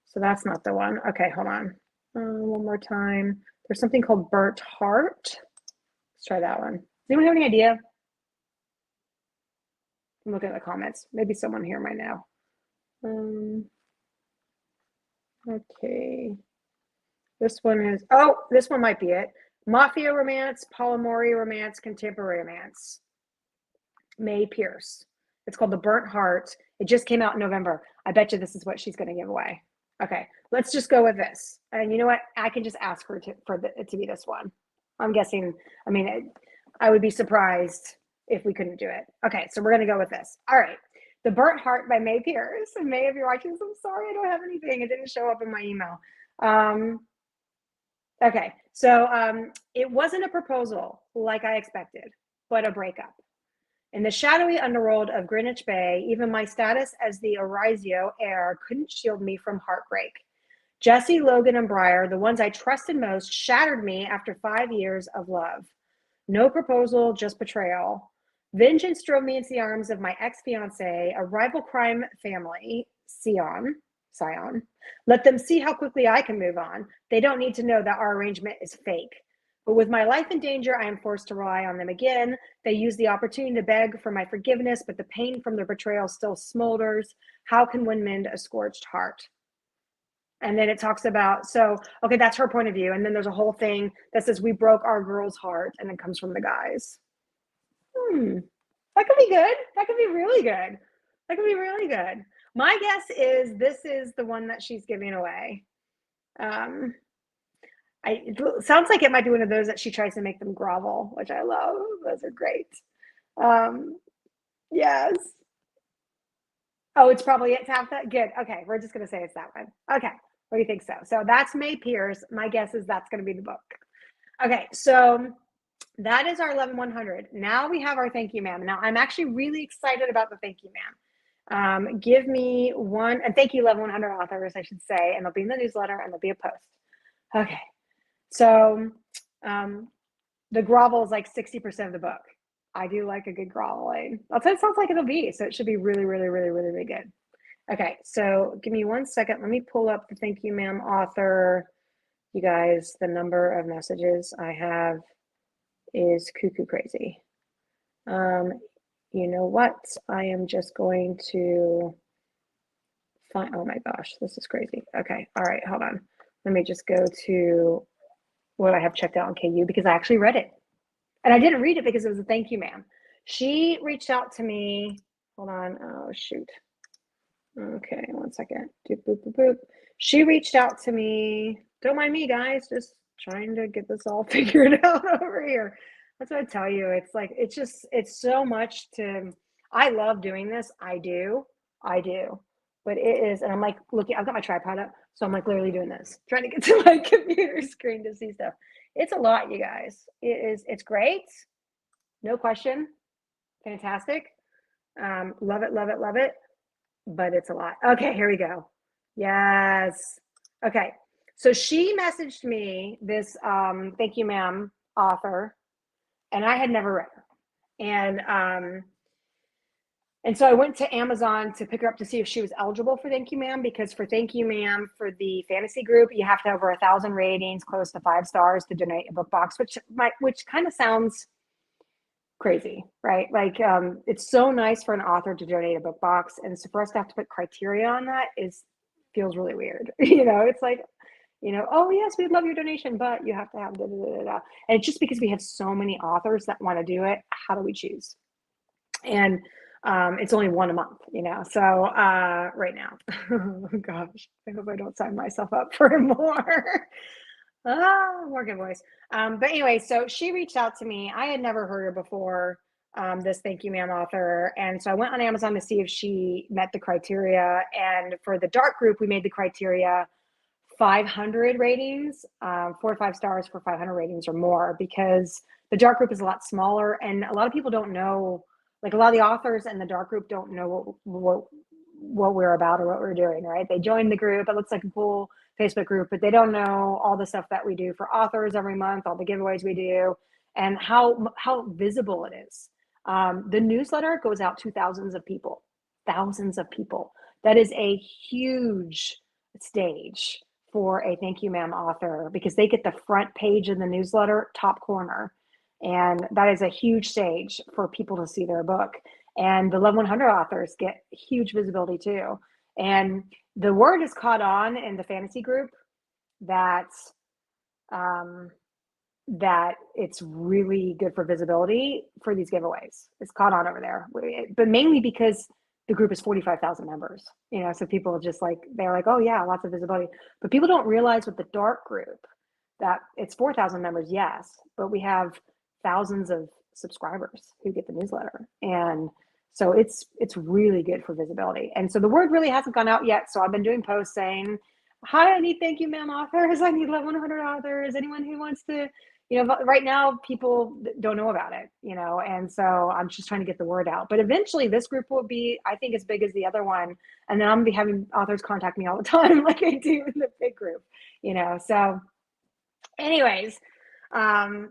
So that's not the one. Okay, hold on. One more time. There's something called Burnt Heart. Let's try that one. Does anyone have any idea? I'm looking at the comments. Maybe someone here might know. Okay. This one might be it. Mafia Romance, Polyamory Romance, Contemporary Romance. May Pierce. It's called The Burnt Heart. It just came out in November. I bet you this is what she's going to give away. Okay, let's just go with this. And you know what? I can just ask her for it to be this one. I'm guessing, I mean, I would be surprised if we couldn't do it. Okay, so we're going to go with this. All right. The Burnt Heart by May Pierce. And May, if you're watching this, I'm sorry I don't have anything. It didn't show up in my email. Okay, so it wasn't a proposal like I expected, but a breakup. In the shadowy underworld of Greenwich Bay, even my status as the Orizio heir couldn't shield me from heartbreak. Jesse, Logan, and Briar, the ones I trusted most, shattered me after 5 years of love. No proposal, just betrayal. Vengeance drove me into the arms of my ex-fiance, a rival crime family, Scion. Let them see how quickly I can move on. They don't need to know that our arrangement is fake. But with my life in danger, I am forced to rely on them again. They use the opportunity to beg for my forgiveness, but the pain from their betrayal still smolders. How can one mend a scorched heart? And then it talks about, okay, that's her point of view. And then there's a whole thing that says, we broke our girl's heart, and it comes from the guys. That could be good. That could be really good. That could be really good. My guess is this is the one that she's giving away. It sounds like it might be one of those that she tries to make them grovel, which I love. Those are great. Yes. Oh, it's half that. Good. Okay, we're just gonna say it's that one. Okay, what do you think? So that's May Pierce. My guess is that's gonna be the book. Okay, so that is our 11-100. Now we have our thank you, ma'am. Now I'm actually really excited about the thank you, ma'am. Give me one, and thank you, 11-100 authors, I should say, and they'll be in the newsletter and there'll be a post. Okay. So the grovel is like 60% of the book. I do like a good groveling. That's what it sounds like it'll be. So it should be really, really, really, really, really good. Okay, so give me 1 second. Let me pull up the thank you, ma'am author. You guys, the number of messages I have is cuckoo crazy. You know what? I am just going to find, oh my gosh, this is crazy. Okay, all right, hold on. Let me just go to what I have checked out on KU because I actually read it. And I didn't read it because it was a thank you, ma'am. She reached out to me. Hold on. Oh, shoot. Okay, 1 second. Doop, boop, boop, boop. She reached out to me. Don't mind me, guys. Just trying to get this all figured out over here. That's what I tell you. It's like, it's so much I love doing this. I do. but it is, and I'm like looking, I've got my tripod up, so I'm like literally doing this, trying to get to my computer screen to see stuff. It's a lot, you guys. It's great. No question. Fantastic. Love it, love it, love it. But it's a lot. Okay, here we go. Yes. Okay. So she messaged me this thank you ma'am author, and I had never read her. And so I went to Amazon to pick her up to see if she was eligible for Thank You Ma'am, because for Thank You Ma'am, for the fantasy group, you have to have over 1,000 ratings, close to 5 stars to donate a book box, which kind of sounds crazy, right? Like it's so nice for an author to donate a book box, and so for us to have to put criteria on that feels really weird. It's like, oh yes, we'd love your donation, but you have to have da, da, da, da. And it's just because we have so many authors that want to do it. How do we choose? And it's only one a month, so right now. Oh gosh, I hope I don't sign myself up for more. More giveaways. But anyway, so she reached out to me. I had never heard her before, this Thank You Ma'am author. And so I went on Amazon to see if she met the criteria. And for the dark group, we made the criteria 500 ratings, 4 or 5 stars for 500 ratings or more, because the dark group is a lot smaller. And a lot of people don't know, like a lot of the authors in the dark group don't know what we're about or what we're doing, right? They join the group. It looks like a cool Facebook group, but they don't know all the stuff that we do for authors every month, all the giveaways we do, and how visible it is. The newsletter goes out to thousands of people. That is a huge stage for a Thank You Ma'am author, because they get the front page of the newsletter, top corner. And that is a huge stage for people to see their book. And the Love 100 authors get huge visibility too. And the word is caught on in the fantasy group that it's really good for visibility for these giveaways. It's caught on over there, but mainly because the group is 45,000 members, so people just they're like, oh yeah, lots of visibility. But people don't realize with the dark group that it's 4,000 members, yes, but we have thousands of subscribers who get the newsletter. And so it's really good for visibility. And so the word really hasn't gone out yet. So I've been doing posts saying, hi, I need Thank You Ma'am authors. I need 100 authors. Anyone who wants to, right now people don't know about it, and so I'm just trying to get the word out. But eventually this group will be, I think, as big as the other one. And then I'm gonna be having authors contact me all the time like I do in the big group, so anyways, so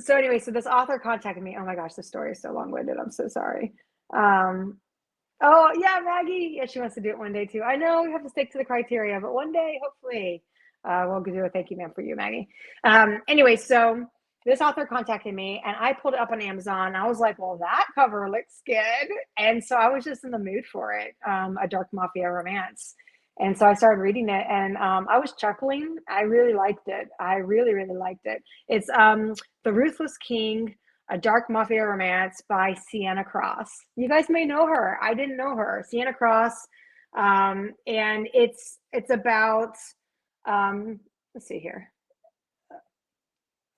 this author contacted me. Oh my gosh, this story is so long-winded. I'm so sorry. Oh yeah, Maggie. Yeah, she wants to do it one day too. I know we have to stick to the criteria, but one day, hopefully, we'll do a Thank You Ma'am for you, Maggie. Anyway, so this author contacted me, and I pulled it up on Amazon. I was like, well, that cover looks good. And so I was just in the mood for it, a dark mafia romance. And so I started reading it, and I was chuckling. I really liked it. I really, really liked it. It's The Ruthless King, a dark mafia romance by Sienna Cross. You guys may know her. I didn't know her. Sienna Cross. And it's about, let's see here.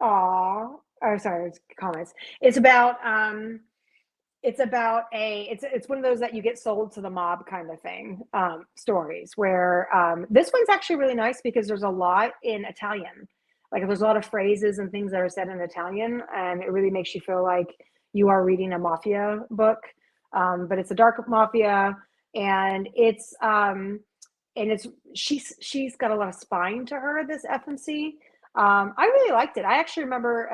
Oh, sorry, it's comments. It's about it's one of those that you get sold to the mob kind of thing, stories, where this one's actually really nice because there's a lot in Italian. Like there's a lot of phrases and things that are said in Italian, and it really makes you feel like you are reading a mafia book. But it's a dark mafia, and she's got a lot of spine to her, this FMC. I really liked it. I actually remember,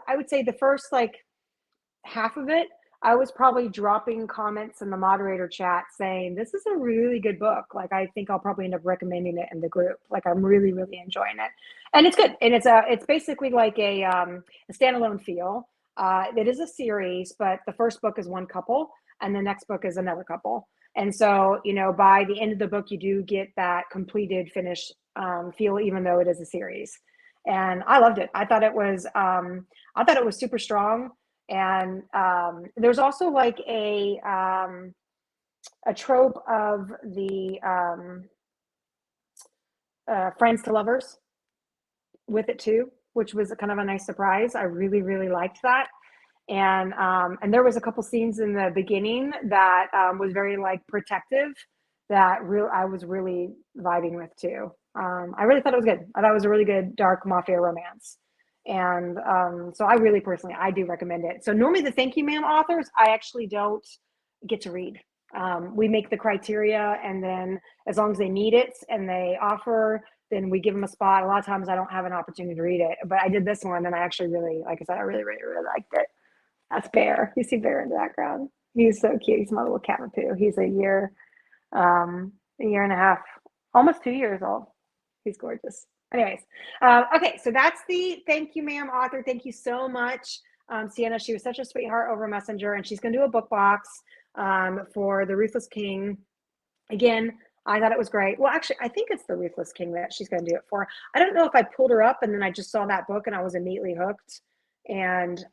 I would say the first half of it, I was probably dropping comments in the moderator chat saying, this is a really good book. Like, I think I'll probably end up recommending it in the group. Like, I'm really, really enjoying it. And it's good. And it's basically like a standalone feel. It is a series, but the first book is one couple and the next book is another couple. And so, by the end of the book, you do get that completed, finished feel, even though it is a series. And I loved it. I thought it was super strong. And there's also like a trope of the friends to lovers with it too, which was kind of a nice surprise. I really, really liked that. And there was a couple scenes in the beginning that was very protective that I was really vibing with too. I really thought it was good. I thought it was a really good dark mafia romance. And so I really personally, I do recommend it. So normally the Thank You Ma'am authors, I actually don't get to read. We make the criteria, and then as long as they need it and they offer, then we give them a spot. A lot of times I don't have an opportunity to read it, but I did this one and I actually really, like I said, I really, really, really liked it. That's Bear. You see Bear in the background. He's so cute. He's my little Cavapoo. He's a year and a half, almost 2 years old. He's gorgeous. Anyways, okay, so that's the Thank You Ma'am author. Thank you so much, Sienna. She was such a sweetheart over Messenger, and she's going to do a book box for The Ruthless King. Again, I thought it was great. Well, actually, I think it's The Ruthless King that she's going to do it for. I don't know if I pulled her up and then I just saw that book and I was immediately hooked, and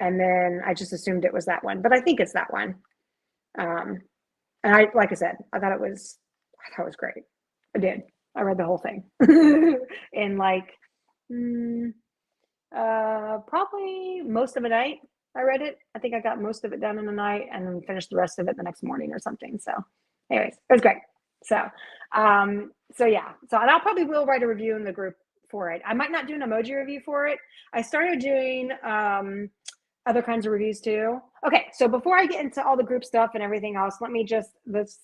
then I just assumed it was that one, but I think it's that one. And I, like I said, I thought it was great. I did. I read the whole thing in like probably most of a night. I read it. I think I got most of it done in a night and then finished the rest of it the next morning or something. So anyways, it was great. So yeah. So, and I'll probably will write a review in the group for it. I might not do an emoji review for it. I started doing other kinds of reviews too. Okay, so before I get into all the group stuff and everything else, let me just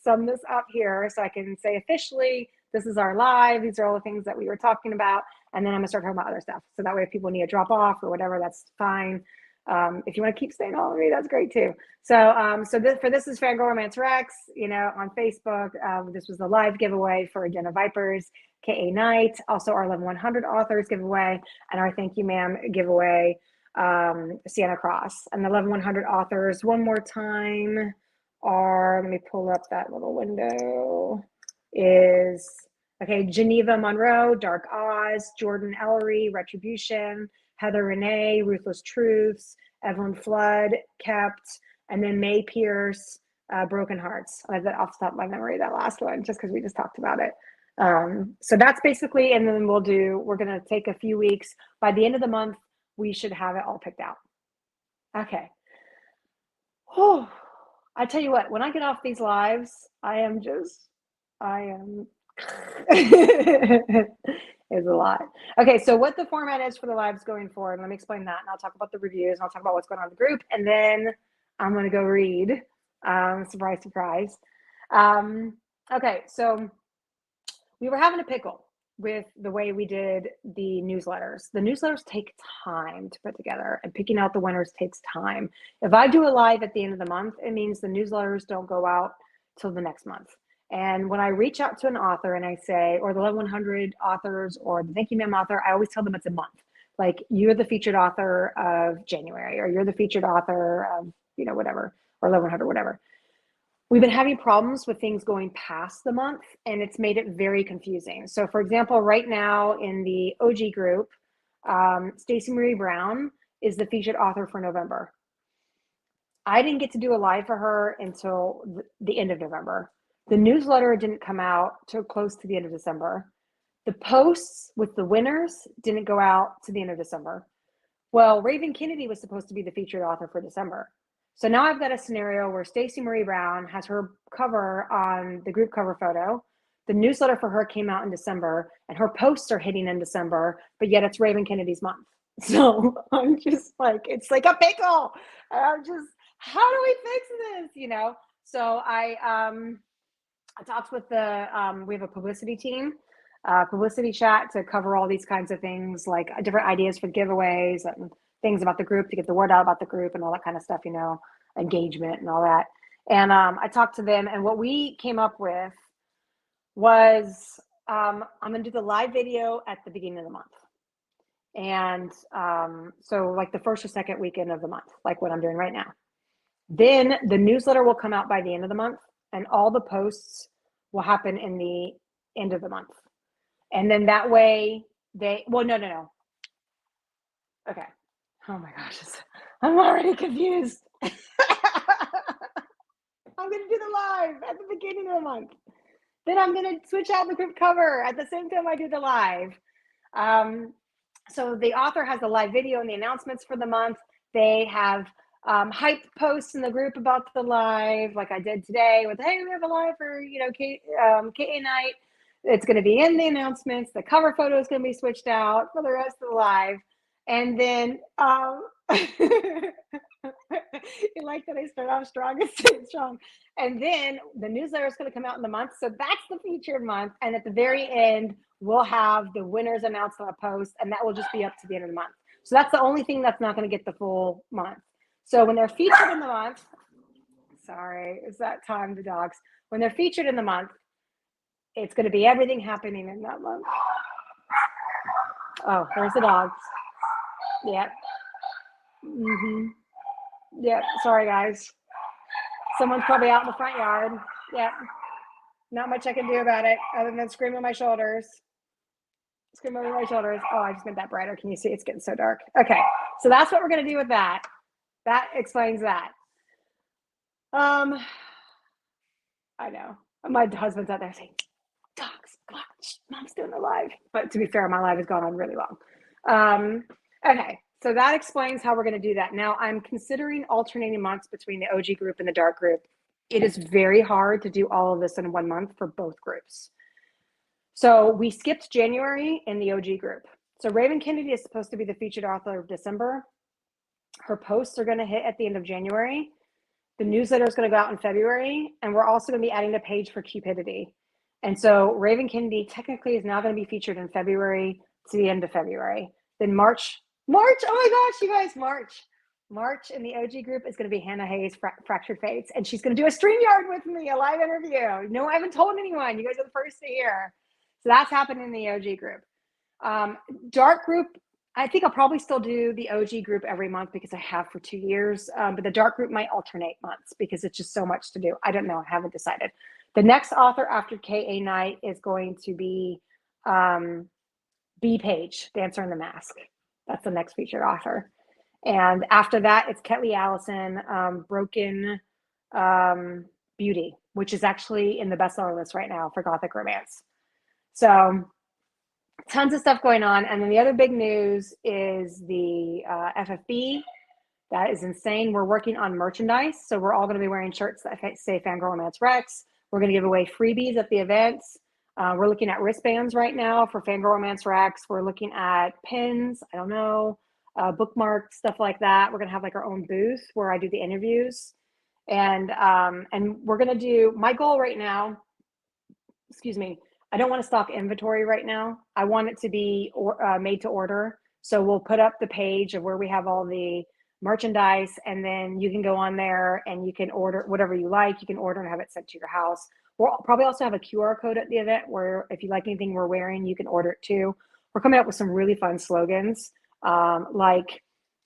sum this up here so I can say officially, this is our live. These are all the things that we were talking about. And then I'm gonna start talking about other stuff. So that way if people need to drop off or whatever, that's fine. If you want to keep staying on with me, that's great too. So this is FanGrrrl Romance Rex, on Facebook. This was the live giveaway for Den of Vipers, KA Knight, also our 11100 authors giveaway, and our Thank You Ma'am giveaway, Sienna Cross. And the 11100 authors, one more time, are, let me pull up that little window, is, okay, Geneva Monroe, Dark Oz, Jordan Ellery, Retribution, Heather Renee, Ruthless Truths, Evelyn Flood, Kept, and then May Pierce, Broken Hearts. I have that off the top of my memory, that last one, just because we just talked about it. So that's basically, and then we're going to take a few weeks. By the end of the month, we should have it all picked out. Okay. Oh, I tell you what, when I get off these lives, I am is a lot. Okay, so what the format is for the lives going forward, let me explain that, and I'll talk about the reviews, and I'll talk about what's going on in the group, and then I'm going to go read. Surprise, surprise. Okay, so we were having a pickle with the way we did the newsletters. The newsletters take time to put together, and picking out the winners takes time. If I do a live at the end of the month, it means the newsletters don't go out till the next month. And when I reach out to an author and I say, or the 1100 authors or the Thank You Ma'am author, I always tell them it's a month. Like, you're the featured author of January, or you're the featured author of, whatever, or 1100, whatever. We've been having problems with things going past the month, and it's made it very confusing. So for example, right now in the OG group, Stacey Marie Brown is the featured author for November. I didn't get to do a live for her until the end of November. The newsletter didn't come out till close to the end of December. The posts with the winners didn't go out to the end of December. Well, Raven Kennedy was supposed to be the featured author for December. So now I've got a scenario where Stacey Marie Brown has her cover on the group cover photo. The newsletter for her came out in December, and her posts are hitting in December, but yet it's Raven Kennedy's month. So I'm just like, it's like a pickle. And I'm just, how do we fix this? So I talked with we have a publicity team, publicity chat to cover all these kinds of things, like different ideas for giveaways and things about the group to get the word out about the group and all that kind of stuff, engagement and all that. And I talked to them, and what we came up with was I'm going to do the live video at the beginning of the month. And so like the first or second weekend of the month, like what I'm doing right now. Then the newsletter will come out by the end of the month, and all the posts will happen in the end of the month. And then that way no. Okay. Oh my gosh, I'm already confused. I'm going to do the live at the beginning of the month. Then I'm going to switch out the group cover at the same time I do the live. So the author has the live video and the announcements for the month. They have hype posts in the group about the live, like I did today with, hey, we have a live for, KA night. It's going to be in the announcements. The cover photo is going to be switched out for the rest of the live. And then you like that I start off strong and stay strong. And then the newsletter is going to come out in the month. So that's the featured month. And at the very end, we'll have the winners announced on a post, and that will just be up to the end of the month. So that's the only thing that's not going to get the full month. So when they're featured in the month, sorry, it's that time, the dogs. When they're featured in the month, it's going to be everything happening in that month. Oh, there's the dogs. Yep. Yep. Sorry, guys. Someone's probably out in the front yard. Yep. Not much I can do about it other than scream on my shoulders. Scream over my shoulders. Oh, I just made that brighter. Can you see? It's getting so dark. Okay. So that's what we're going to do with that. That explains that. I know. My husband's out there saying, dogs, come on, mom's doing the live. But to be fair, my live has gone on really long. Okay, so that explains how we're going to do that. Now, I'm considering alternating months between the OG group and the dark group. It is very hard to do all of this in 1 month for both groups. So we skipped January in the OG group. So Raven Kennedy is supposed to be the featured author of December. Her posts are going to hit at the end of January. The newsletter is going to go out in February. And we're also going to be adding a page for Cupidity. And so Raven Kennedy technically is now going to be featured in February to the end of February. Then March, oh my gosh, you guys, March in the OG group is going to be Hannah Hayes, Fractured Fates. And she's going to do a StreamYard with me, a live interview. No, I haven't told anyone. You guys are the first to hear. So that's happening in the OG group. Dark group, I think I'll probably still do the OG group every month because I have for 2 years. But the dark group might alternate months because it's just so much to do. I don't know. I haven't decided. The next author after KA night is going to be B Page, Dancer in the Mask. That's the next featured author. And after that, it's Ketley Allison, Broken Beauty, which is actually in the bestseller list right now for Gothic romance. So tons of stuff going on. And then the other big news is the FFB. That is insane. We're working on merchandise. So we're all going to be wearing shirts that say FanGrrrl Romance Rex. We're going to give away freebies at the events. We're looking at wristbands right now for FanGrrrl Romance Rex. We're looking at pins. I don't know. Bookmarks, stuff like that. We're going to have like our own booth where I do the interviews. And we're going to do, my goal right now, I don't want to stock inventory right now. I want it to be made to order. So we'll put up the page of where we have all the merchandise, and then you can go on there and you can order whatever you like. You can order and have it sent to your house. We'll probably also have a QR code at the event where if you like anything we're wearing, you can order it too. We're coming up with some really fun slogans, like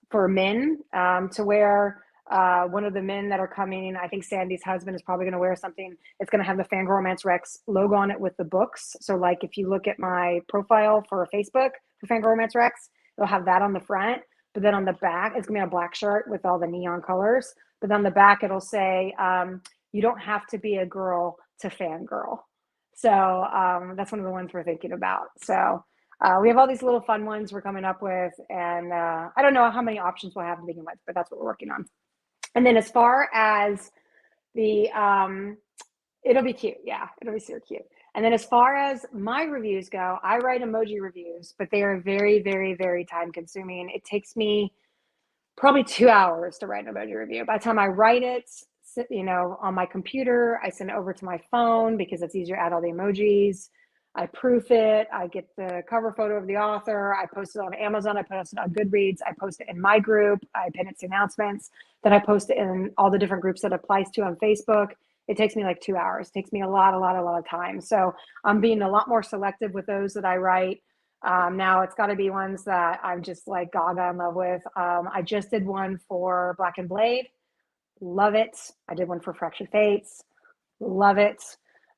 for men to wear. One of the men that are coming, I think Sandy's husband is probably going to wear something. It's going to have the FanGrrrl Romance Rex logo on it with the books. So like if you look at my profile for Facebook for FanGrrrl Romance Rex, it'll have that on the front. But then on the back, it's going to be a black shirt with all the neon colors. But on the back, it'll say, you don't have to be a girl to fangirl. So that's one of the ones we're thinking about. So we have all these little fun ones we're coming up with. And I don't know how many options we'll have to begin with, but that's what we're working on. And then as far as the, it'll be cute. Yeah, it'll be super cute. And then as far as my reviews go, I write emoji reviews, but they are very, very, very time consuming. It takes me probably 2 hours to write an emoji review. By the time I write it, on my computer, I send it over to my phone because it's easier to add all the emojis. I proof it. I get the cover photo of the author. I post it on Amazon. I post it on Goodreads. I post it in my group. I pin it to announcements. Then I post it in all the different groups that it applies to on Facebook. It takes me like 2 hours. It takes me a lot of time. So I'm being a lot more selective with those that I write. Now it's got to be ones that I'm just like gaga in love with. I just did one for Black and Blade. Love it. I did one for Fractured Fates. Love it.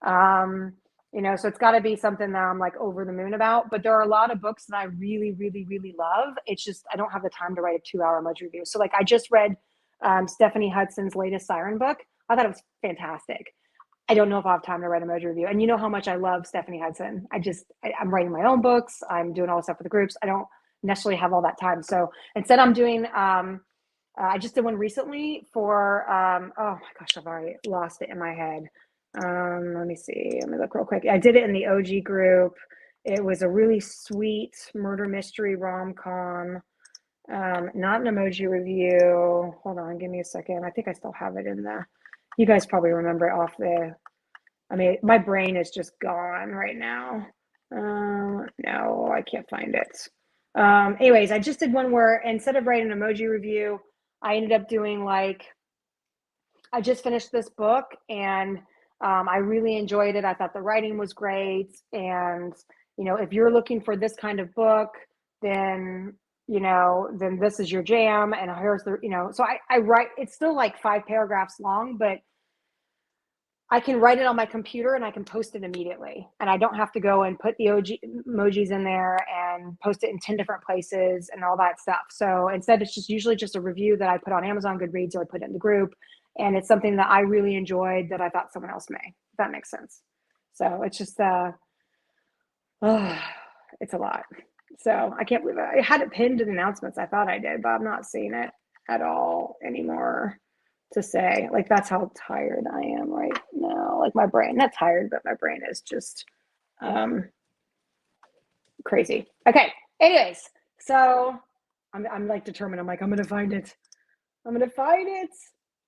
So it's got to be something that I'm like over the moon about. But there are a lot of books that I really, really, really love. It's just I don't have the time to write a 2 hour emoji review. So like I just read Stephanie Hudson's latest Siren book. I thought it was fantastic. I don't know if I'll have time to write an emoji review. And you know how much I love Stephanie Hudson. I'm writing my own books. I'm doing all the stuff for the groups. I don't necessarily have all that time. So instead I'm doing I just did one recently for, oh my gosh, I've already lost it in my head. Let me see. Let me look real quick. I did it in the OG group. It was a really sweet murder mystery rom-com. Not an emoji review. Hold on, give me a second. I think I still have it in the, you guys probably remember it off the, I mean, my brain is just gone right now. No, I can't find it. Anyways, I just did one where instead of writing an emoji review, I ended up doing like, I just finished this book and I really enjoyed it. I thought the writing was great. And, you know, if you're looking for this kind of book, then, you know, then this is your jam. And here's the, you know, so I write, it's still like 5 paragraphs long, but I can write it on my computer and I can post it immediately. And I don't have to go and put the emojis in there and post it in 10 different places and all that stuff. So instead, it's just usually just a review that I put on Amazon Goodreads or I put it in the group. And it's something that I really enjoyed that I thought someone else may, if that makes sense. So it's just, it's a lot. So I can't believe it. I had it pinned in announcements. I thought I did, but I'm not seeing it at all anymore to say. Like, that's how tired I am right now. Like, my brain, not tired, but my brain is just crazy. Okay. Anyways, so I'm like determined. I'm like, I'm gonna find it. I'm gonna find it.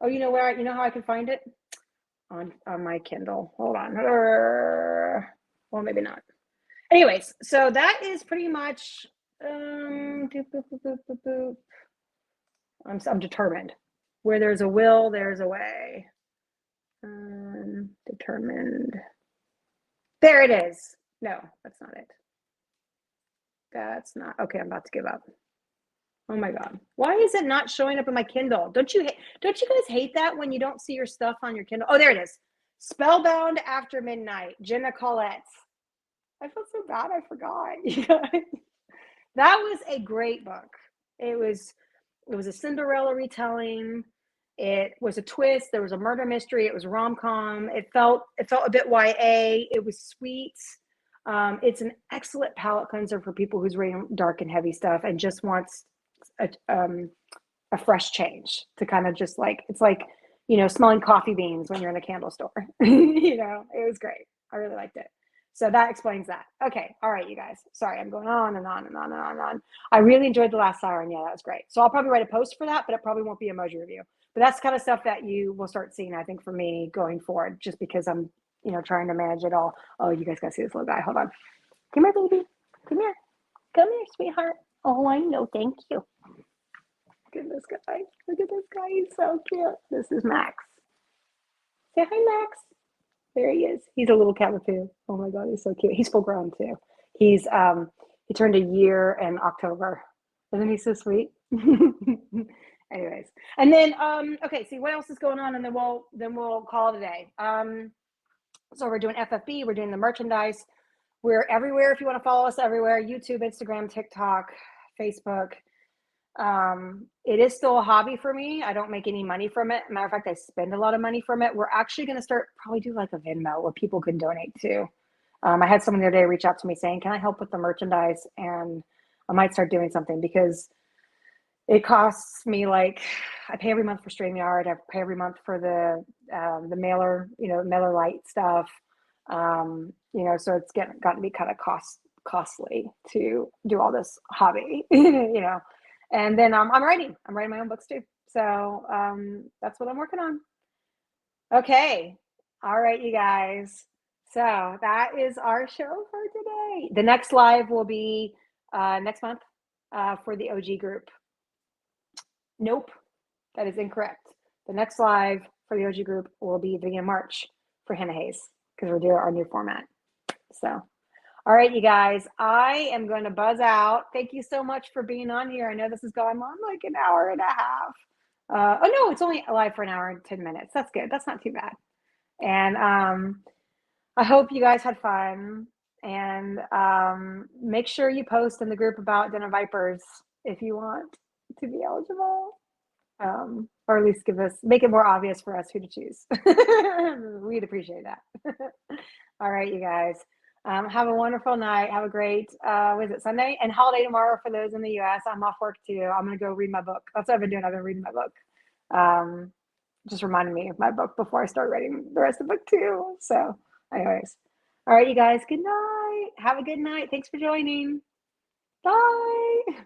Oh, you know where? You know how I can find it? On my Kindle. Hold on. Well, maybe not. Anyways, so that is pretty much. I'm determined. Where there's a will, there's a way. Determined. There it is. No, that's not it. That's not. Okay, I'm about to give up. Oh my God. Why is it not showing up in my Kindle? Don't you guys hate that when you don't see your stuff on your Kindle? Oh, there it is. Spellbound After Midnight, Jenna Collette. I felt so bad. I forgot. That was a great book. It was a Cinderella retelling. It was a twist. There was a murder mystery. It was rom-com. It felt a bit YA. It was sweet. It's an excellent palate cleanser for people who's reading dark and heavy stuff and just wants a fresh change to kind of just like, it's like, you know, smelling coffee beans when you're in a candle store. You know, it was great. I really liked it. So that explains that. Okay. All right, you guys. Sorry, I'm going on and on and on and on and on. I really enjoyed the last siren. Yeah, that was great. So I'll probably write a post for that, but it probably won't be emoji review. But that's kind of stuff that you will start seeing, I think, for me going forward, just because I'm, you know, trying to manage it all. Oh, you guys got to see this little guy. Hold on. Come here, baby. Come here. Come here, sweetheart. Oh, I know. Thank you. Look at this guy. Look at this guy. He's so cute. This is Max. Say hi, Max. There he is. He's a little cockapoo. Oh my God, he's so cute. He's full grown too. He's he turned a year in October. Isn't he so sweet? Anyways, and then okay, see what else is going on, and then we'll call it a day. So we're doing FFB. We're doing the merchandise. We're everywhere. If you want to follow us everywhere, YouTube, Instagram, TikTok, Facebook. It is still a hobby for me. I don't make any money from it. Matter of fact, I spend a lot of money from it. We're actually going to start probably do like a Venmo where people can donate to. I had someone the other day reach out to me saying, can I help with the merchandise? And I might start doing something because it costs me like, I pay every month for StreamYard. I pay every month for the mailer, you know, Mailer Lite stuff. You know, so it's gotten to be kind of costly to do all this hobby, you know. And then I'm writing my own books too. So that's what I'm working on. Okay. All right, you guys. So that is our show for today. The next live will be next month for the OG group. Nope, that is incorrect. The next live for the OG group will be the beginning of March for Hannah Hayes because we're doing our new format. So. All right, you guys, I am going to buzz out. Thank you so much for being on here. I know this has gone on like an hour and a half. Oh, no, it's only live for an hour and 10 minutes. That's good. That's not too bad. And I hope you guys had fun. And make sure you post in the group about Den of Vipers if you want to be eligible. Or at least make it more obvious for us who to choose. We'd appreciate that. All right, you guys. Have a wonderful night. Have a great, was it Sunday? And holiday tomorrow for those in the US. I'm off work too. I'm going to go read my book. That's what I've been doing. I've been reading my book. Just reminded me of my book before I start writing the rest of the book too. So, anyways. All right, you guys. Good night. Have a good night. Thanks for joining. Bye.